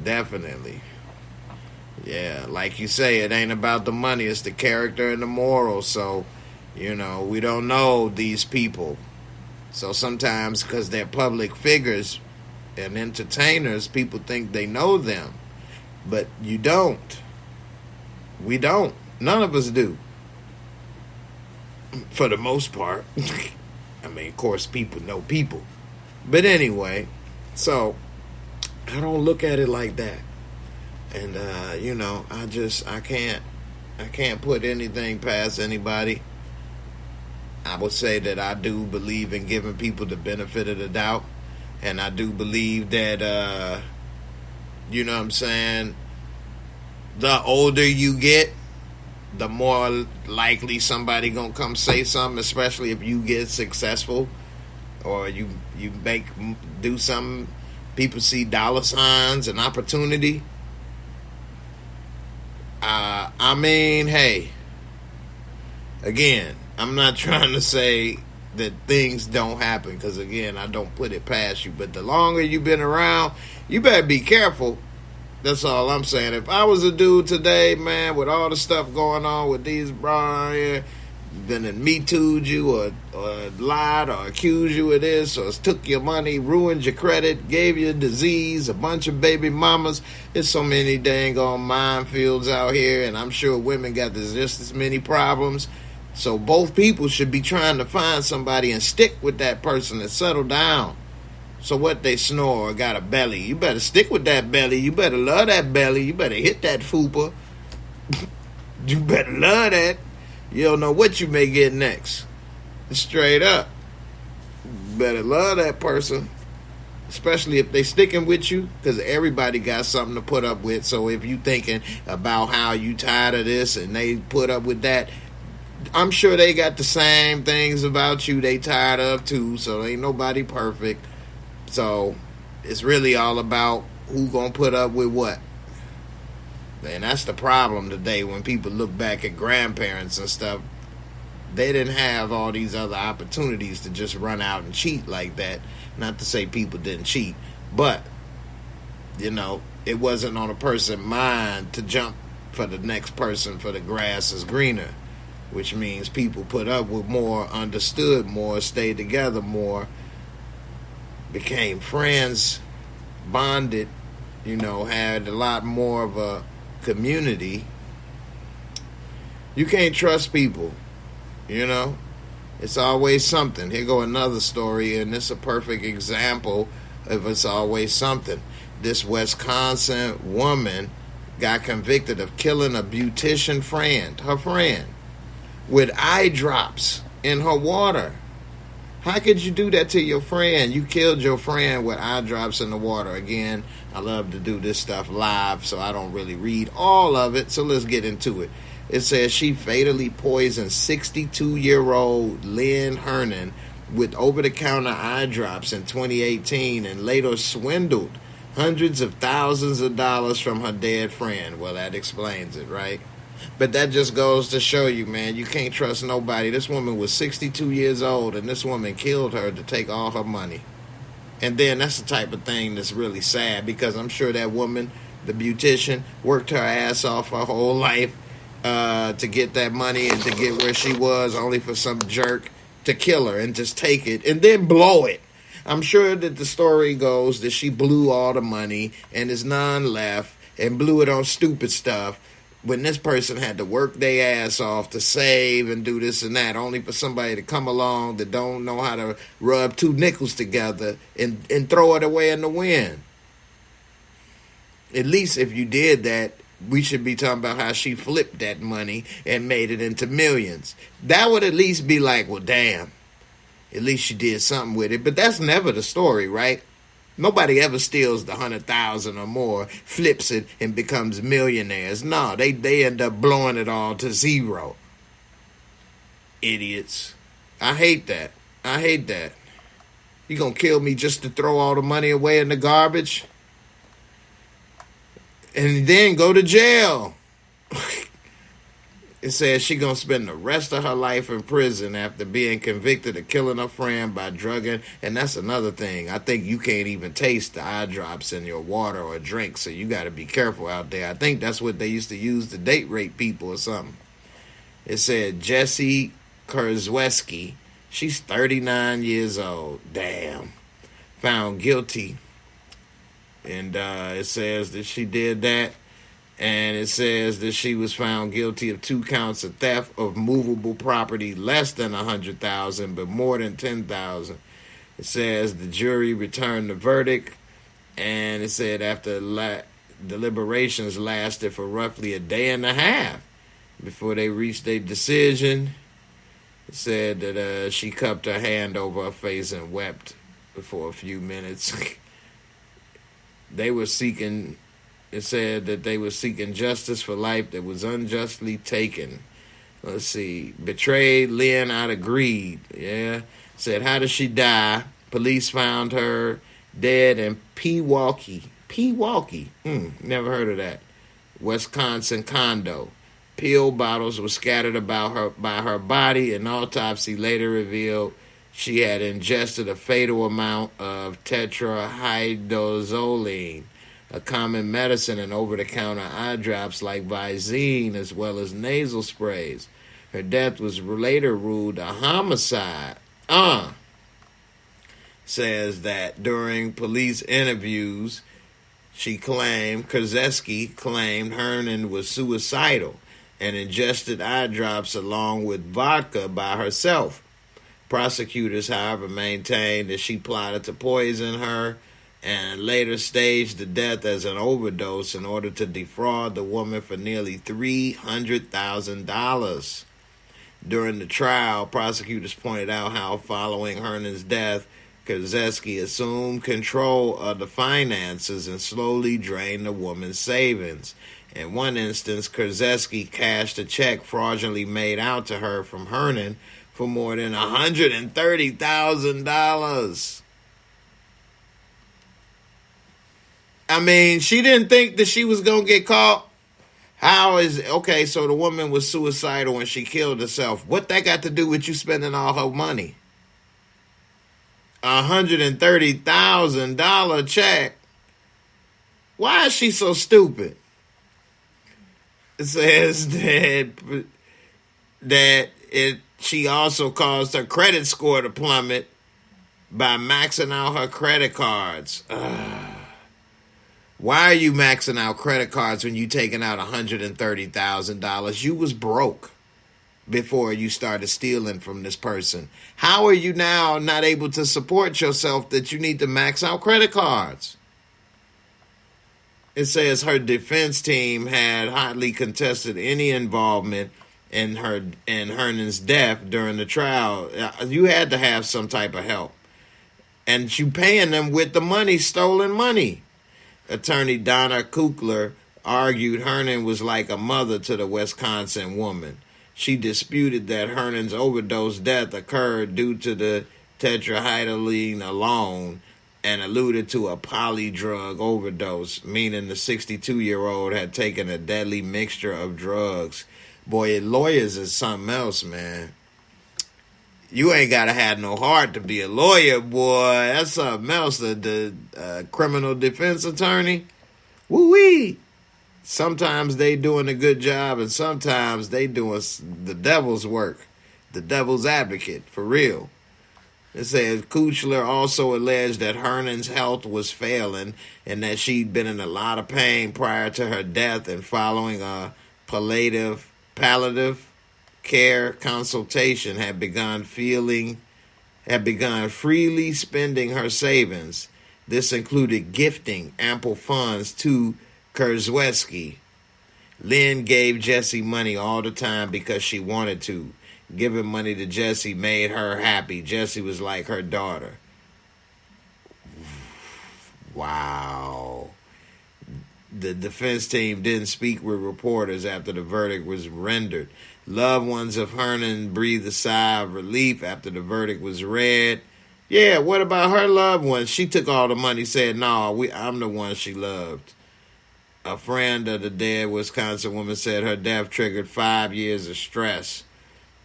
Definitely. Yeah, like you say, it ain't about the money. It's the character and the morals. So, we don't know these people. So sometimes, because they're public figures and entertainers, people think they know them. But you don't. We don't. None of us do. For the most part. I mean, of course, people know people. But anyway, so I don't look at it like that. And, I can't put anything past anybody. I would say that I do believe in giving people the benefit of the doubt. And I do believe that, the older you get, the more likely somebody gonna come say something, especially if you get successful or you do something. People see dollar signs and opportunity. Hey, again, I'm not trying to say that things don't happen, because again, I don't put it past you. But the longer you've been around, you better be careful, That's all I'm saying. If I was a dude today, man, with all the stuff going on with these bras here, then it me too'd you or lied or accused you of this or took your money, ruined your credit, gave you a disease, a bunch of baby mamas. There's so many dang on minefields out here, and I'm sure women got just as many problems. So both people should be trying to find somebody and stick with that person and settle down. So what, they snore or got a belly? You better stick with that belly. You better love that belly. You better hit that fupa. You better love that. You don't know what you may get next. Straight up. You better love that person. Especially if they sticking with you, because everybody got something to put up with. So if you thinking about how you tired of this and they put up with that, I'm sure they got the same things about you they tired of too. So ain't nobody perfect. So it's really all about who gonna put up with what. And that's the problem today when people look back at grandparents and stuff. They didn't have all these other opportunities to just run out and cheat like that. Not to say people didn't cheat, but, you know, it wasn't on a person's mind to jump for the next person for the grass is greener, which means people put up with more, understood more, stayed together more, became friends, bonded, you know, had a lot more of a community. You can't trust people, you know. It's always something. Here go another story, and this is a perfect example of it's always something. This Wisconsin woman got convicted of killing a beautician friend, her friend, with eye drops in her water. How could you do that to your friend? You killed your friend with eye drops in the water. Again, I love to do this stuff live, so I don't really read all of it. So let's get into it. It says she fatally poisoned 62-year-old Lynn Hernan with over-the-counter eye drops in 2018 and later swindled hundreds of thousands of dollars from her dead friend. Well, that explains it, right? But that just goes to show you, man, you can't trust nobody. This woman was 62 years old, and this woman killed her to take all her money. And then that's the type of thing that's really sad, because I'm sure that woman, the beautician, worked her ass off her whole life to get that money and to get where she was, only for some jerk to kill her and just take it and then blow it. I'm sure that the story goes that she blew all the money and there's none left and blew it on stupid stuff, when this person had to work their ass off to save and do this and that, only for somebody to come along that don't know how to rub two nickels together and throw it away in the wind. At least if you did that, we should be talking about how she flipped that money and made it into millions. That would at least be like, well, damn, at least she did something with it. But that's never the story, right? Nobody ever steals the 100,000 or more, flips it, and becomes millionaires. No, they end up blowing it all to zero. Idiots. I hate that. I hate that. You gonna kill me just to throw all the money away in the garbage? And then go to jail. It says she gonna spend the rest of her life in prison after being convicted of killing her friend by drugging. And that's another thing. I think you can't even taste the eye drops in your water or drink, so you got to be careful out there. I think that's what they used to use to date rape people or something. It said Jessie Kurzweski. She's 39 years old. Damn. Found guilty. And it says that she did that. And it says that she was found guilty of 2 counts of theft of movable property less than $100,000, but more than $10,000. It says the jury returned the verdict, and it said after deliberations lasted for roughly a day and a half before they reached a decision. It said that she cupped her hand over her face and wept for a few minutes. They were seeking. It said that they were seeking justice for life that was unjustly taken. Let's see. Betrayed Lynn out of greed. Yeah. Said, how did she die? Police found her dead in Pewaukee. Never heard of that. Wisconsin condo. Pill bottles were scattered about by her body. An autopsy later revealed she had ingested a fatal amount of tetrahydrozoline. a common medicine, and over-the-counter eye drops like Visine, as well as nasal sprays. Her death was later ruled a homicide. Says that during police interviews, Krzeski claimed Hernan was suicidal and ingested eye drops along with vodka by herself. Prosecutors, however, maintained that she plotted to poison her and later staged the death as an overdose in order to defraud the woman for nearly $300,000. During the trial, prosecutors pointed out how following Hernan's death, Krzeski assumed control of the finances and slowly drained the woman's savings. In one instance, Krzeski cashed a check fraudulently made out to her from Hernan for more than $130,000. I mean, she didn't think that she was going to get caught. Okay, so the woman was suicidal when she killed herself. What that got to do with you spending all her money? $130,000 check. Why is she so stupid? It says she also caused her credit score to plummet by maxing out her credit cards. Why are you maxing out credit cards when you taking out $130,000? You was broke before you started stealing from this person. How are you now not able to support yourself that you need to max out credit cards? It says her defense team had hotly contested any involvement in Hernan's death during the trial. You had to have some type of help. And you paying them with the money, stolen money. Attorney Donna Kukler argued Hernan was like a mother to the Wisconsin woman. She disputed that Hernan's overdose death occurred due to the tetrahydroline alone and alluded to a polydrug overdose, meaning the 62-year-old had taken a deadly mixture of drugs. Boy, lawyers is something else, man. You ain't got to have no heart to be a lawyer, boy. That's something else. The criminal defense attorney, woo-wee. Sometimes they doing a good job, and sometimes they doing the devil's work, the devil's advocate, for real. It says Kuchler also alleged that Hernan's health was failing and that she'd been in a lot of pain prior to her death, and following a palliative care consultation had begun freely spending her savings. This included gifting ample funds to Krzeski. Lynn gave Jesse money all the time because she wanted to. Giving money to Jesse made her happy. Jesse was like her daughter. Wow. The defense team didn't speak with reporters after the verdict was rendered. Loved ones of Hernan breathed a sigh of relief after the verdict was read. Yeah, what about her loved ones? She took all the money, said, no, I'm the one she loved. A friend of the dead Wisconsin woman said her death triggered 5 years of stress.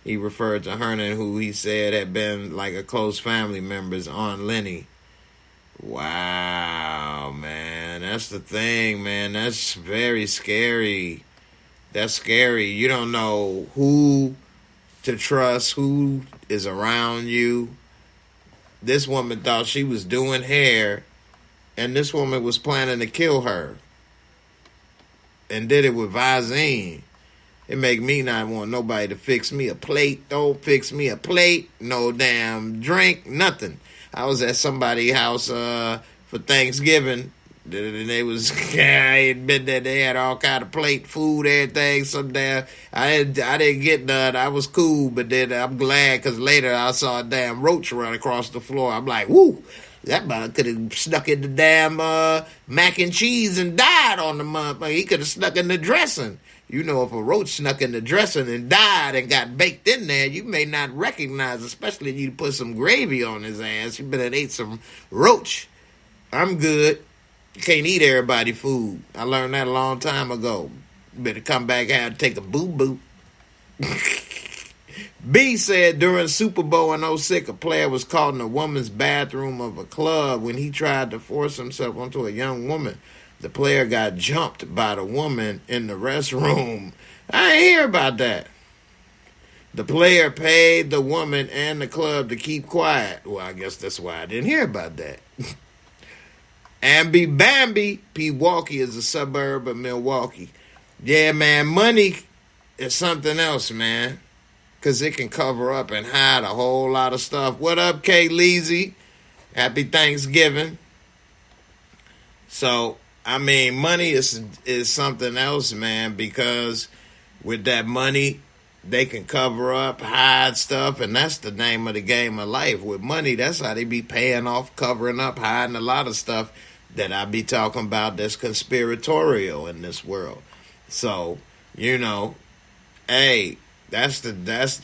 He referred to Hernan, who he said had been like a close family member's Aunt Lenny. Wow, man. That's the thing, man. That's very scary. That's scary. You don't know who to trust, who is around you. This woman thought she was doing hair, and this woman was planning to kill her. And did it with Visine. It make me not want nobody to fix me a plate. Don't fix me a plate. No damn drink. Nothing. I was at somebody's house for Thanksgiving. And they was, I had been there. They had all kind of plate, food, everything. Some damn, I didn't get none. I was cool, but then I'm glad because later I saw a damn roach run across the floor. I'm like, woo, that man could have snuck in the damn mac and cheese and died on the motherfucker. He could have snuck in the dressing. You know, if a roach snuck in the dressing and died and got baked in there, you may not recognize, especially if you put some gravy on his ass. You better ate some roach. I'm good. You can't eat everybody food. I learned that a long time ago. You better come back and have to take a boo-boo. B said during Super Bowl in 06, a player was caught in a woman's bathroom of a club when he tried to force himself onto a young woman. the player got jumped by the woman in the restroom. I ain't hear about that. The player paid the woman and the club to keep quiet. Well, I guess that's why I didn't hear about that. Amby Bambi, Pewaukee is a suburb of Milwaukee. Yeah, man, money is something else, man. Because it can cover up and hide a whole lot of stuff. What up, Kay Leezy? Happy Thanksgiving. So, I mean, money is something else, man, because with that money, they can cover up, hide stuff, and that's the name of the game of life. With money, that's how they be paying off, covering up, hiding a lot of stuff that I be talking about that's conspiratorial in this world. So, you know, hey, that's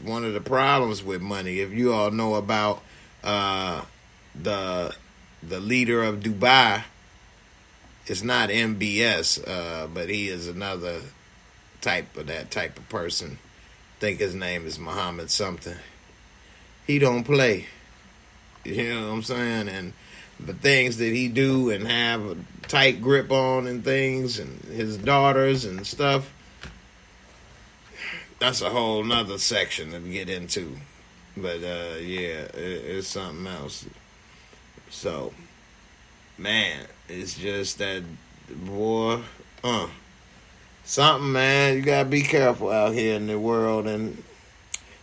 one of the problems with money. If you all know about the leader of Dubai, it's not MBS, but he is another type of person. I think his name is Muhammad something. He don't play. You know what I'm saying? And the things that he do and have a tight grip on and things, and his daughters and stuff, that's a whole nother section to get into. But yeah, it's something else. So, man, it's just that, boy, something, man. You gotta be careful out here in the world. And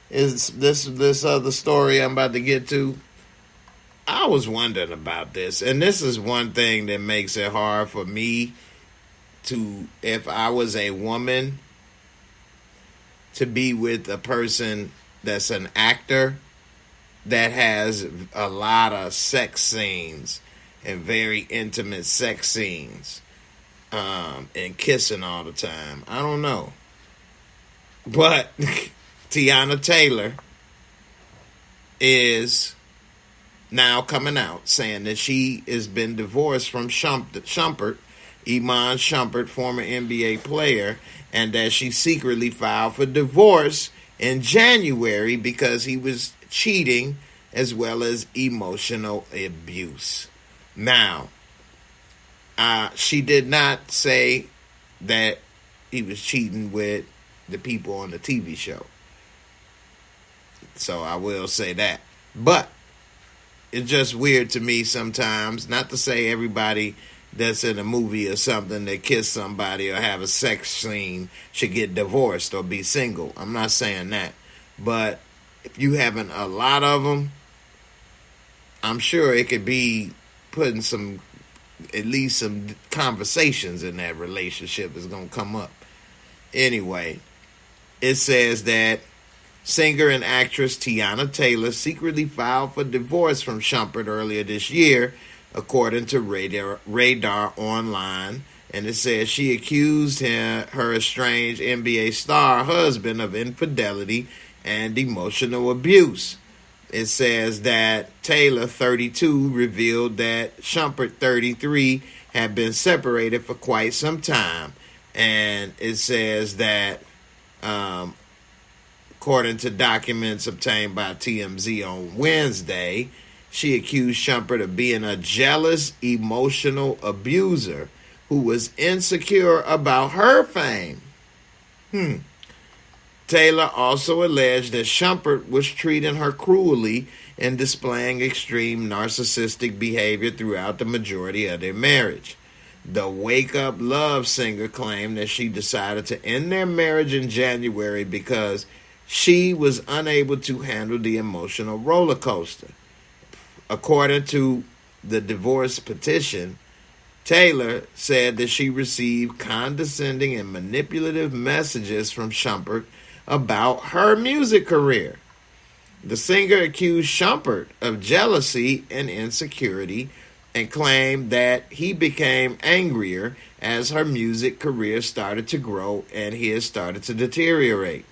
is this other story I'm about to get to? I was wondering about this, and this is one thing that makes it hard for me to, if I was a woman, to be with a person that's an actor that has a lot of sex scenes and very intimate sex scenes, and kissing all the time. I don't know. But Tiana Taylor is now coming out saying that she has been divorced from Shumpert, Iman Shumpert, former NBA player, and that she secretly filed for divorce in January because he was cheating as well as emotional abuse. Now, she did not say that he was cheating with the people on the TV show. So I will say that. But it's just weird to me sometimes, not to say everybody that's in a movie or something that kiss somebody or have a sex scene should get divorced or be single. I'm not saying that. But if you having a lot of them, I'm sure it could be putting at least some conversations in that relationship is going to come up. Anyway, it says that singer and actress Tiana Taylor secretly filed for divorce from Shumpert earlier this year, according to Radar Online. And it says she accused her estranged NBA star husband of infidelity and emotional abuse. It says that Taylor, 32, revealed that Shumpert, 33, had been separated for quite some time. And it says that, according to documents obtained by TMZ on Wednesday, she accused Shumpert of being a jealous, emotional abuser who was insecure about her fame. Taylor also alleged that Shumpert was treating her cruelly and displaying extreme narcissistic behavior throughout the majority of their marriage. The Wake Up Love singer claimed that she decided to end their marriage in January because she was unable to handle the emotional roller coaster. According to the divorce petition, Taylor said that she received condescending and manipulative messages from Shumpert about her music career. The singer accused Shumpert of jealousy and insecurity and claimed that he became angrier as her music career started to grow and his started to deteriorate.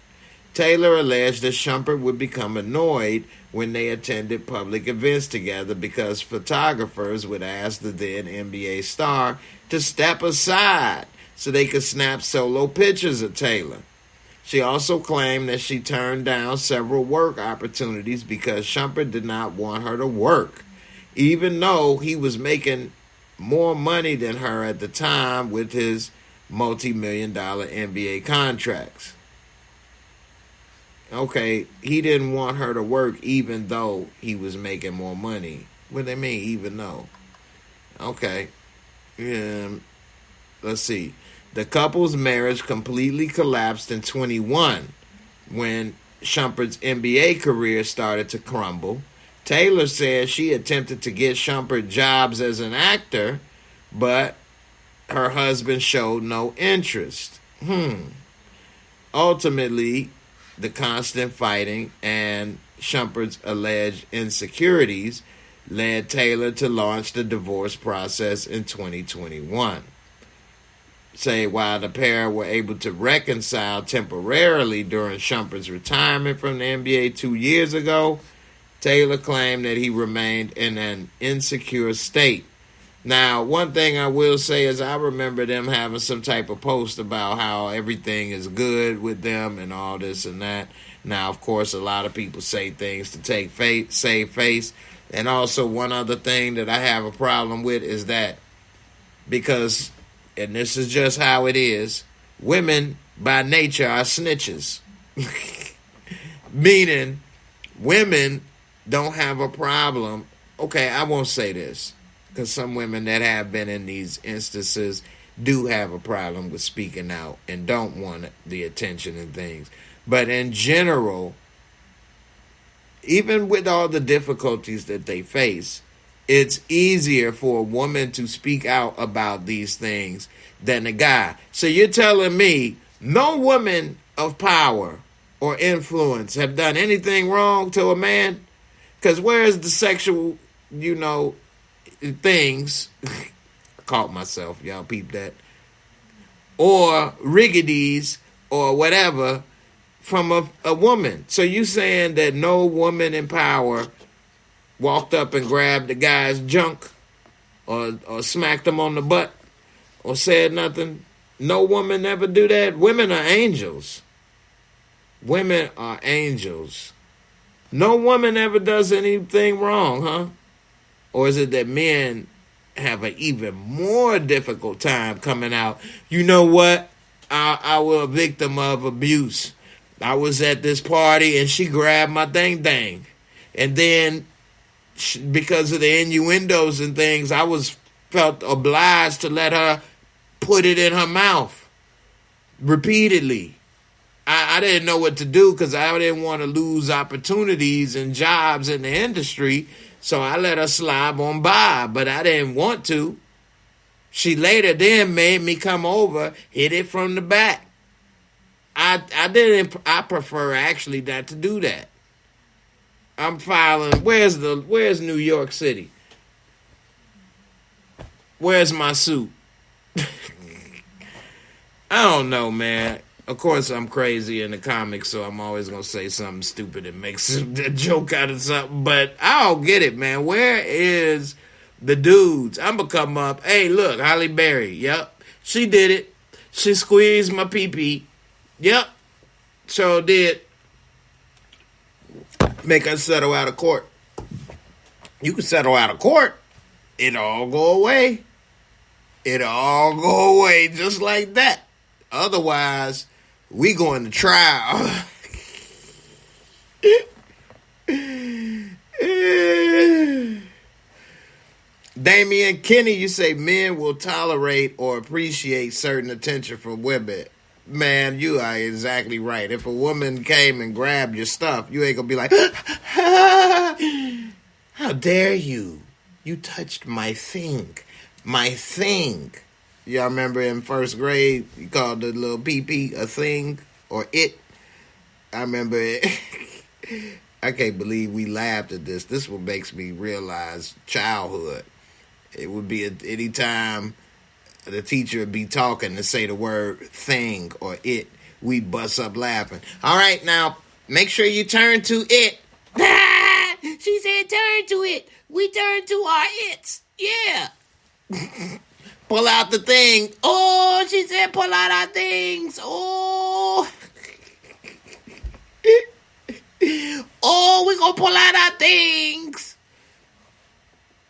Taylor alleged that Shumpert would become annoyed when they attended public events together because photographers would ask the then NBA star to step aside so they could snap solo pictures of Taylor. She also claimed that she turned down several work opportunities because Shumpert did not want her to work, even though he was making more money than her at the time with his multi-million-dollar NBA contracts. Okay, he didn't want her to work even though he was making more money. What do they mean, even though? Okay. Let's see. The couple's marriage completely collapsed in 21 when Shumpert's NBA career started to crumble. Taylor said she attempted to get Shumpert jobs as an actor, but her husband showed no interest. Ultimately, the constant fighting and Shumpert's alleged insecurities led Taylor to launch the divorce process in 2021. Say, while the pair were able to reconcile temporarily during Shumpert's retirement from the NBA 2 years ago, Taylor claimed that he remained in an insecure state. Now, one thing I will say is I remember them having some type of post about how everything is good with them and all this and that. Now, of course, a lot of people say things to save face. And also, one other thing that I have a problem with is that because, and this is just how it is, women by nature are snitches. Meaning, women don't have a problem. Okay, I won't say this, because some women that have been in these instances do have a problem with speaking out and don't want the attention and things. But in general, even with all the difficulties that they face, it's easier for a woman to speak out about these things than a guy. So you're telling me no woman of power or influence have done anything wrong to a man? Because where's the sexual, things, I caught myself, y'all peep that, or riggities or whatever from a woman. So you saying that no woman in power walked up and grabbed the guy's junk or smacked him on the butt or said nothing? No woman ever do that? Women are angels. Women are angels. No woman ever does anything wrong, huh? Or is it that men have an even more difficult time coming out? You know what? I was a victim of abuse. I was at this party and she grabbed my dang. And then because of the innuendos and things, I felt obliged to let her put it in her mouth repeatedly. I didn't know what to do because I didn't want to lose opportunities and jobs in the industry, so I let her slide on by, but I didn't want to. She later then made me come over, hit it from the back. I prefer actually not to do that. I'm filing. Where's New York City? Where's my suit? I don't know, man. Of course, I'm crazy in the comics, so I'm always going to say something stupid and make a joke out of something. But I don't get it, man. Where is the dudes? I'm going to come up. Hey, look, Halle Berry. Yep. She did it. She squeezed my pee-pee. Yep. So did. Make us settle out of court. You can settle out of court. It'll all go away. It'll all go away just like that. Otherwise, we going to trial. Damian Kenny, you say men will tolerate or appreciate certain attention from women. Man, you are exactly right. If a woman came and grabbed your stuff, you ain't going to be like, how dare you? You touched my thing. My thing. Y'all remember in first grade, you called the little pee-pee a thing or it? I remember it. I can't believe we laughed at this. This what makes me realize childhood. It would be any time the teacher would be talking to say the word thing or it, we'd bust up laughing. All right, now, make sure you turn to it. She said turn to it. We turn to our its. Yeah. Pull out the thing. Oh, she said pull out our things. Oh. Oh, we gonna pull out our things.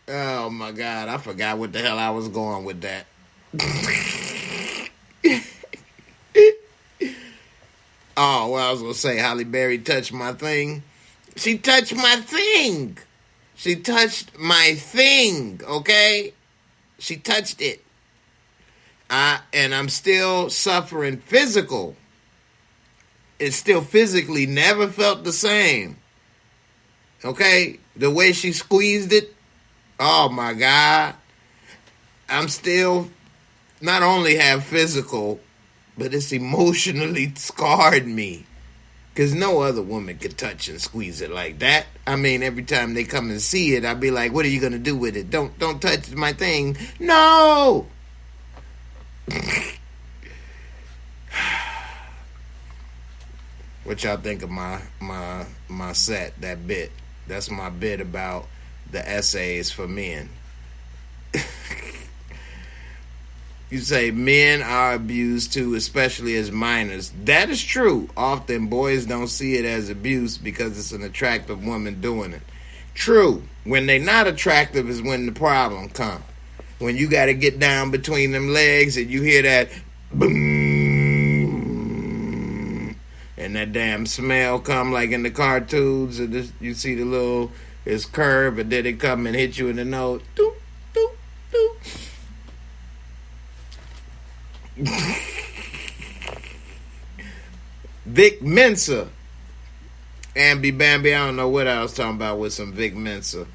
Oh my God, I forgot what the hell I was going with that. Oh, well, I was gonna say Halle Berry touched my thing. She touched my thing. She touched my thing, okay? She touched it. And I'm still suffering physical. It still physically never felt the same. Okay? The way she squeezed it, oh my God. I'm still not only have physical, but it's emotionally scarred me. Because no other woman could touch and squeeze it like that. I mean, every time they come and see it, I'll be like, what are you going to do with it? Don't touch my thing. No! What y'all think of my set, that bit? That's my bit about the essays for men. You say men are abused too, especially as minors. That is true. Often boys don't see it as abuse because it's an attractive woman doing it. True. When they not attractive is when the problem comes. When you got to get down between them legs and you hear that boom, and that damn smell come like in the cartoons, and you see the little, it's curved, and then it come and hit you in the nose. Doop, doop, doop. Vic Mensa. Ambi Bambi, I don't know what I was talking about with some Vic Mensa.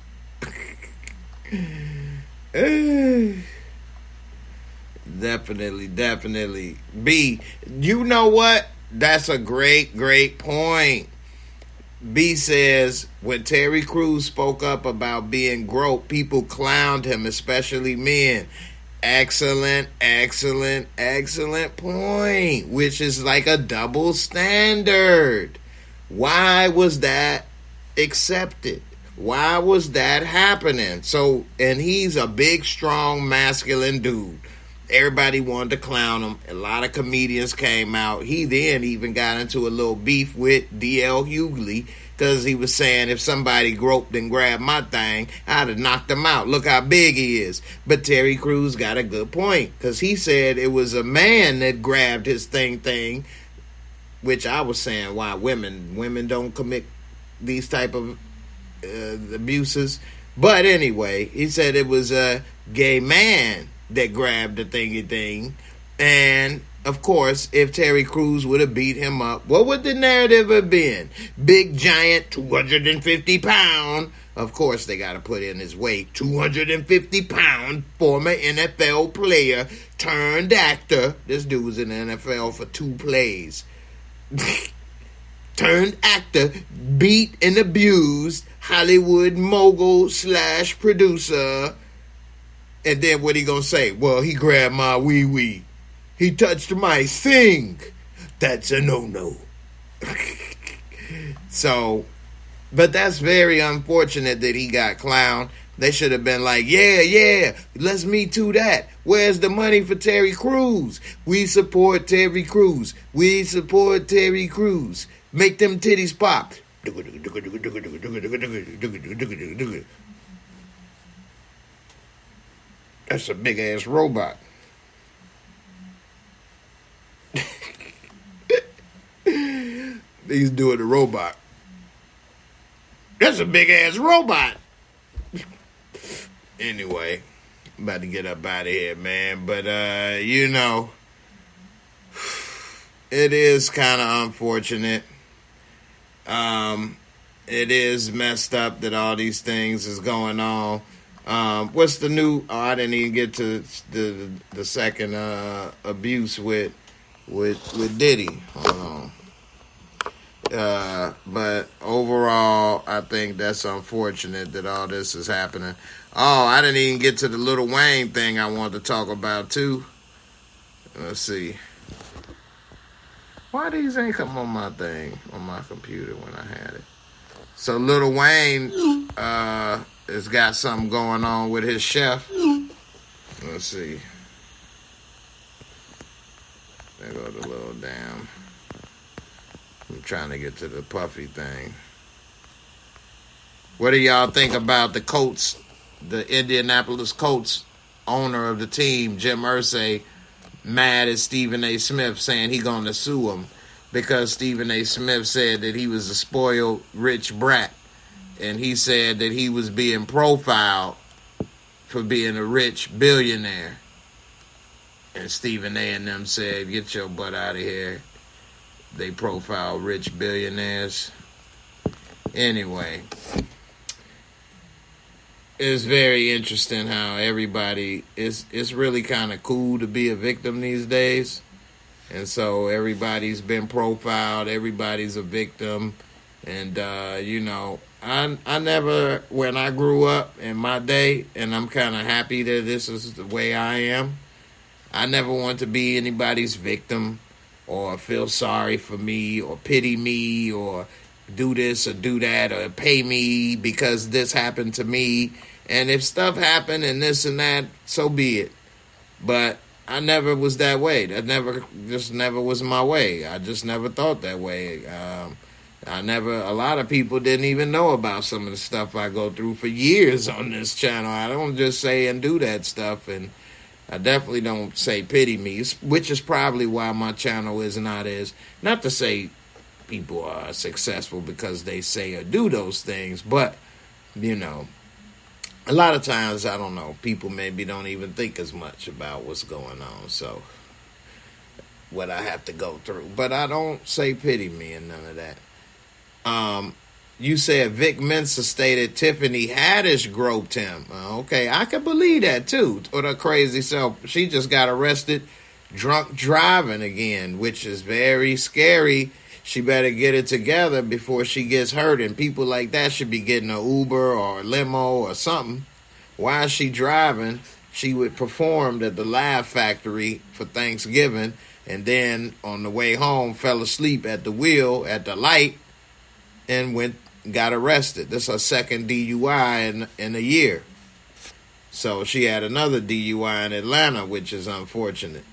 Definitely. B, you know what? That's a great point. B says, when Terry Crews spoke up about being groped, people clowned him, especially men. Excellent point, which is like a double standard. Why was that accepted? Why was that happening? So, and he's a big, strong, masculine dude. Everybody wanted to clown him. A lot of comedians came out. He then even got into a little beef with D.L. Hughley because he was saying if somebody groped and grabbed my thing, I'd have knocked him out. Look how big he is. But Terry Crews got a good point because he said it was a man that grabbed his thing, which I was saying why women don't commit these type of abuses. But anyway, he said it was a gay man that grabbed the thingy thing. And of course, if Terry Crews would have beat him up, what would the narrative have been? Big, giant, 250 pound. Of course, they got to put in his weight. 250 pound former NFL player turned actor. This dude was in the NFL for 2 plays. Turned actor, beat and abused Hollywood mogul / producer. And then what he gonna say? Well, he grabbed my wee-wee. He touched my thing. That's a no-no. So, but that's very unfortunate that he got clowned. They should have been like, yeah, let's Me Too that. Where's the money for Terry Crews? We support Terry Crews. We support Terry Crews. Make them titties pop. That's a big-ass robot. He's doing the robot. That's a big-ass robot. Anyway, I'm about to get up out of here, man. But, you know, it is kind of unfortunate. It is messed up that all these things is going on. What's the new? Oh, I didn't even get to the second abuse with Diddy. Hold on. But overall, I think that's unfortunate that all this is happening. Oh, I didn't even get to the Lil Wayne thing I wanted to talk about too. Let's see. Why these ain't come on my thing on my computer when I had it? So Lil Wayne has got something going on with his chef. Let's see. There go the little damn. I'm trying to get to the puffy thing. What do y'all think about the Colts the Indianapolis Colts owner of the team, Jim Irsay, mad at Stephen A. Smith, saying he going to sue him because Stephen A. Smith said that he was a spoiled rich brat. And he said that he was being profiled for being a rich billionaire. And Stephen A. and them said, get your butt out of here. They profile rich billionaires. Anyway, it's very interesting how everybody it's really kind of cool to be a victim these days. And so everybody's been profiled, everybody's a victim. And I never, when I grew up in my day, and I'm kind of happy that this is the way I am, I never want to be anybody's victim or feel sorry for me or pity me or do this or do that or pay me because this happened to me. And if stuff happened and this and that, so be it. But I never was that way. That never was my way. I just never thought that way. A lot of people didn't even know about some of the stuff I go through for years on this channel. I don't just say and do that stuff, and I definitely don't say pity me, which is probably why my channel is not as, not to say people are successful because they say or do those things, but, a lot of times, I don't know, people maybe don't even think as much about what's going on, so what I have to go through. But I don't say pity me and none of that. You said Vic Mensa stated Tiffany Haddish groped him. Okay, I could believe that too. Or the crazy self. She just got arrested drunk driving again, which is very scary. She better get it together before she gets hurt. And people like that should be getting an Uber or a limo or something. Why is she driving? She would performed at the Laugh Factory for Thanksgiving, and then on the way home fell asleep at the wheel at the light and got arrested. This is her second DUI in a year. So she had another DUI in Atlanta, which is unfortunate.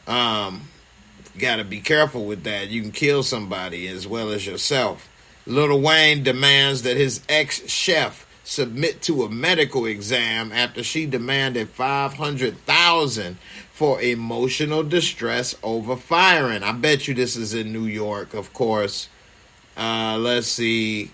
Got to be careful with that. You can kill somebody as well as yourself. Lil Wayne demands that his ex-chef submit to a medical exam after she demanded $500,000 for emotional distress over firing. I bet you this is in New York, of course. Let's see.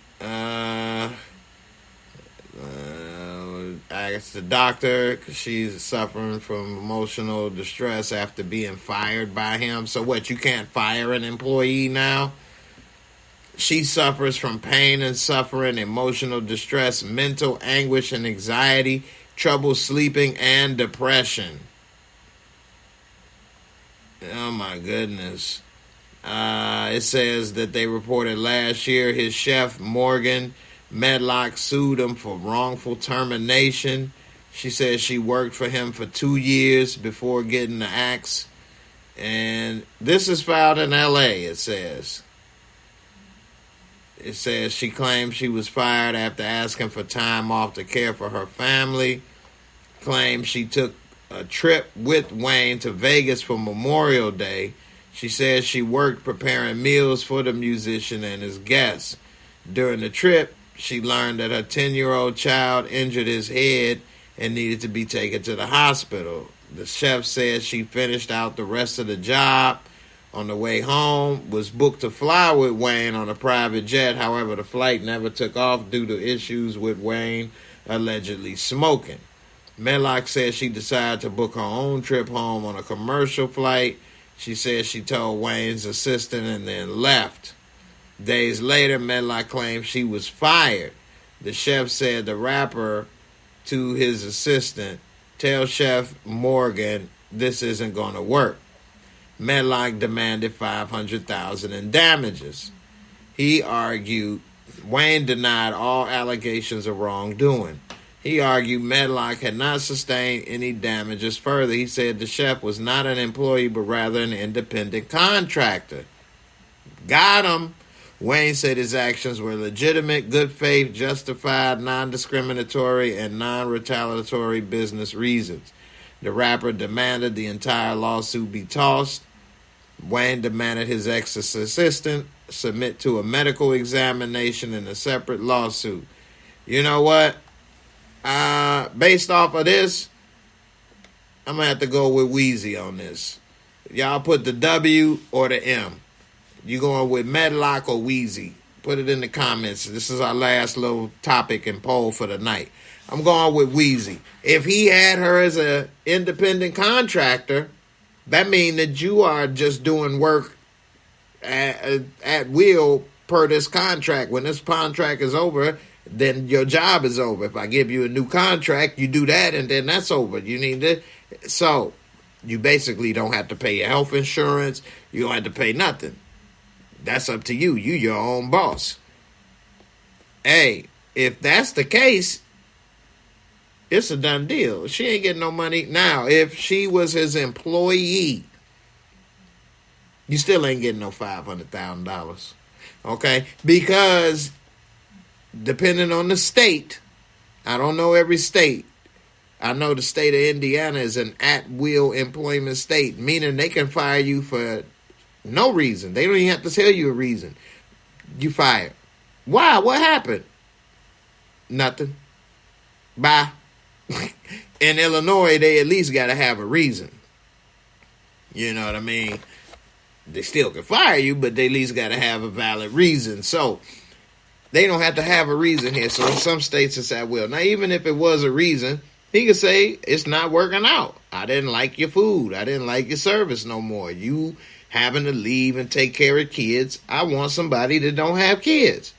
Asked the doctor because she's suffering from emotional distress after being fired by him. So what, you can't fire an employee now? She suffers from pain and suffering, emotional distress, mental anguish and anxiety, trouble sleeping, and depression. Oh my goodness. It says that they reported last year his chef, Morgan Medlock, sued him for wrongful termination. She says she worked for him for 2 years before getting the axe. And this is filed in L.A., it says. It says she claims she was fired after asking for time off to care for her family. Claims she took a trip with Wayne to Vegas for Memorial Day. She says she worked preparing meals for the musician and his guests. During the trip, she learned that her 10-year-old child injured his head and needed to be taken to the hospital. The chef said she finished out the rest of the job. On the way home, was booked to fly with Wayne on a private jet. However, the flight never took off due to issues with Wayne allegedly smoking. Medlock said she decided to book her own trip home on a commercial flight. She said she told Wayne's assistant and then left. Days later, Medlock claimed she was fired. The chef said the rapper to his assistant, "Tell Chef Morgan this isn't going to work." Medlock demanded $500,000 in damages. He argued Wayne denied all allegations of wrongdoing. He argued Medlock had not sustained any damages. Further, he said the chef was not an employee but rather an independent contractor. Got him. Wayne said his actions were legitimate, good faith, justified, non-discriminatory, and non-retaliatory business reasons. The rapper demanded the entire lawsuit be tossed. Wayne demanded his ex-assistant submit to a medical examination in a separate lawsuit. You know what? Based off of this, I'm going to have to go with Wheezy on this. Y'all put the W or the M. You going with Medlock or Wheezy? Put it in the comments. This is our last little topic and poll for the night. I'm going with Wheezy. If he had her as an independent contractor, that means that you are just doing work at will per this contract. When this contract is over, then your job is over. If I give you a new contract, you do that, and then that's over. You need to. So you basically don't have to pay your health insurance. You don't have to pay nothing. That's up to you. You your own boss. Hey, if that's the case, it's a done deal. She ain't getting no money. Now, if she was his employee, you still ain't getting no $500,000. Okay? Because depending on the state, I don't know every state. I know the state of Indiana is an at-will employment state, meaning they can fire you for no reason. They don't even have to tell you a reason. You fired. Why? What happened? Nothing. Bye. In Illinois, they at least got to have a reason. You know what I mean? They still can fire you, but they at least got to have a valid reason. So they don't have to have a reason here. So in some states, it's at will. Now, even if it was a reason, he could say, it's not working out. I didn't like your food. I didn't like your service no more. You having to leave and take care of kids. I want somebody that don't have kids.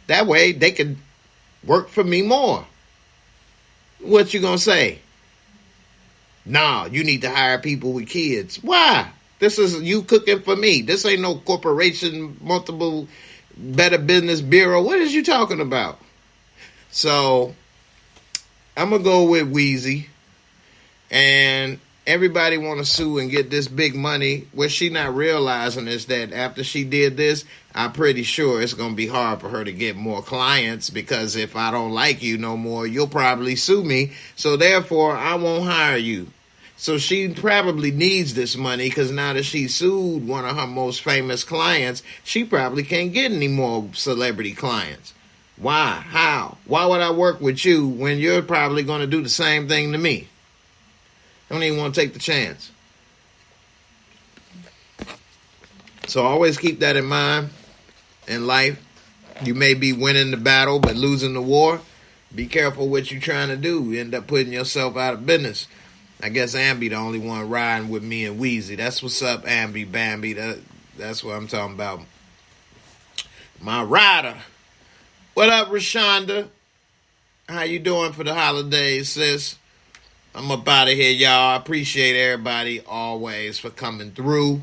That way, they can work for me more. What you gonna say? Nah, you need to hire people with kids. Why? This is you cooking for me. This ain't no corporation, multiple Better Business Bureau. What is you talking about? So, I'm going to go with Wheezy. And everybody want to sue and get this big money. What she not realizing is that after she did this, I'm pretty sure it's going to be hard for her to get more clients, because if I don't like you no more, you'll probably sue me. So therefore, I won't hire you. So she probably needs this money, because now that she sued one of her most famous clients, she probably can't get any more celebrity clients. Why? How? Why would I work with you when you're probably going to do the same thing to me? I don't even want to take the chance. So always keep that in mind in life. You may be winning the battle but losing the war. Be careful what you're trying to do. You end up putting yourself out of business. I guess Ambi the only one riding with me and Wheezy. That's what's up, Ambi Bambi. That's what I'm talking about. My rider. What up, Rashonda? How you doing for the holidays, sis? I'm up out of here, y'all. I appreciate everybody always for coming through.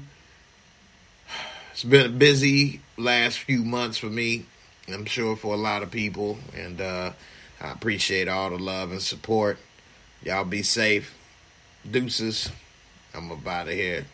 It's been a busy last few months for me. I'm sure for a lot of people. And I appreciate all the love and support. Y'all be safe. Deuces. I'm up out of here.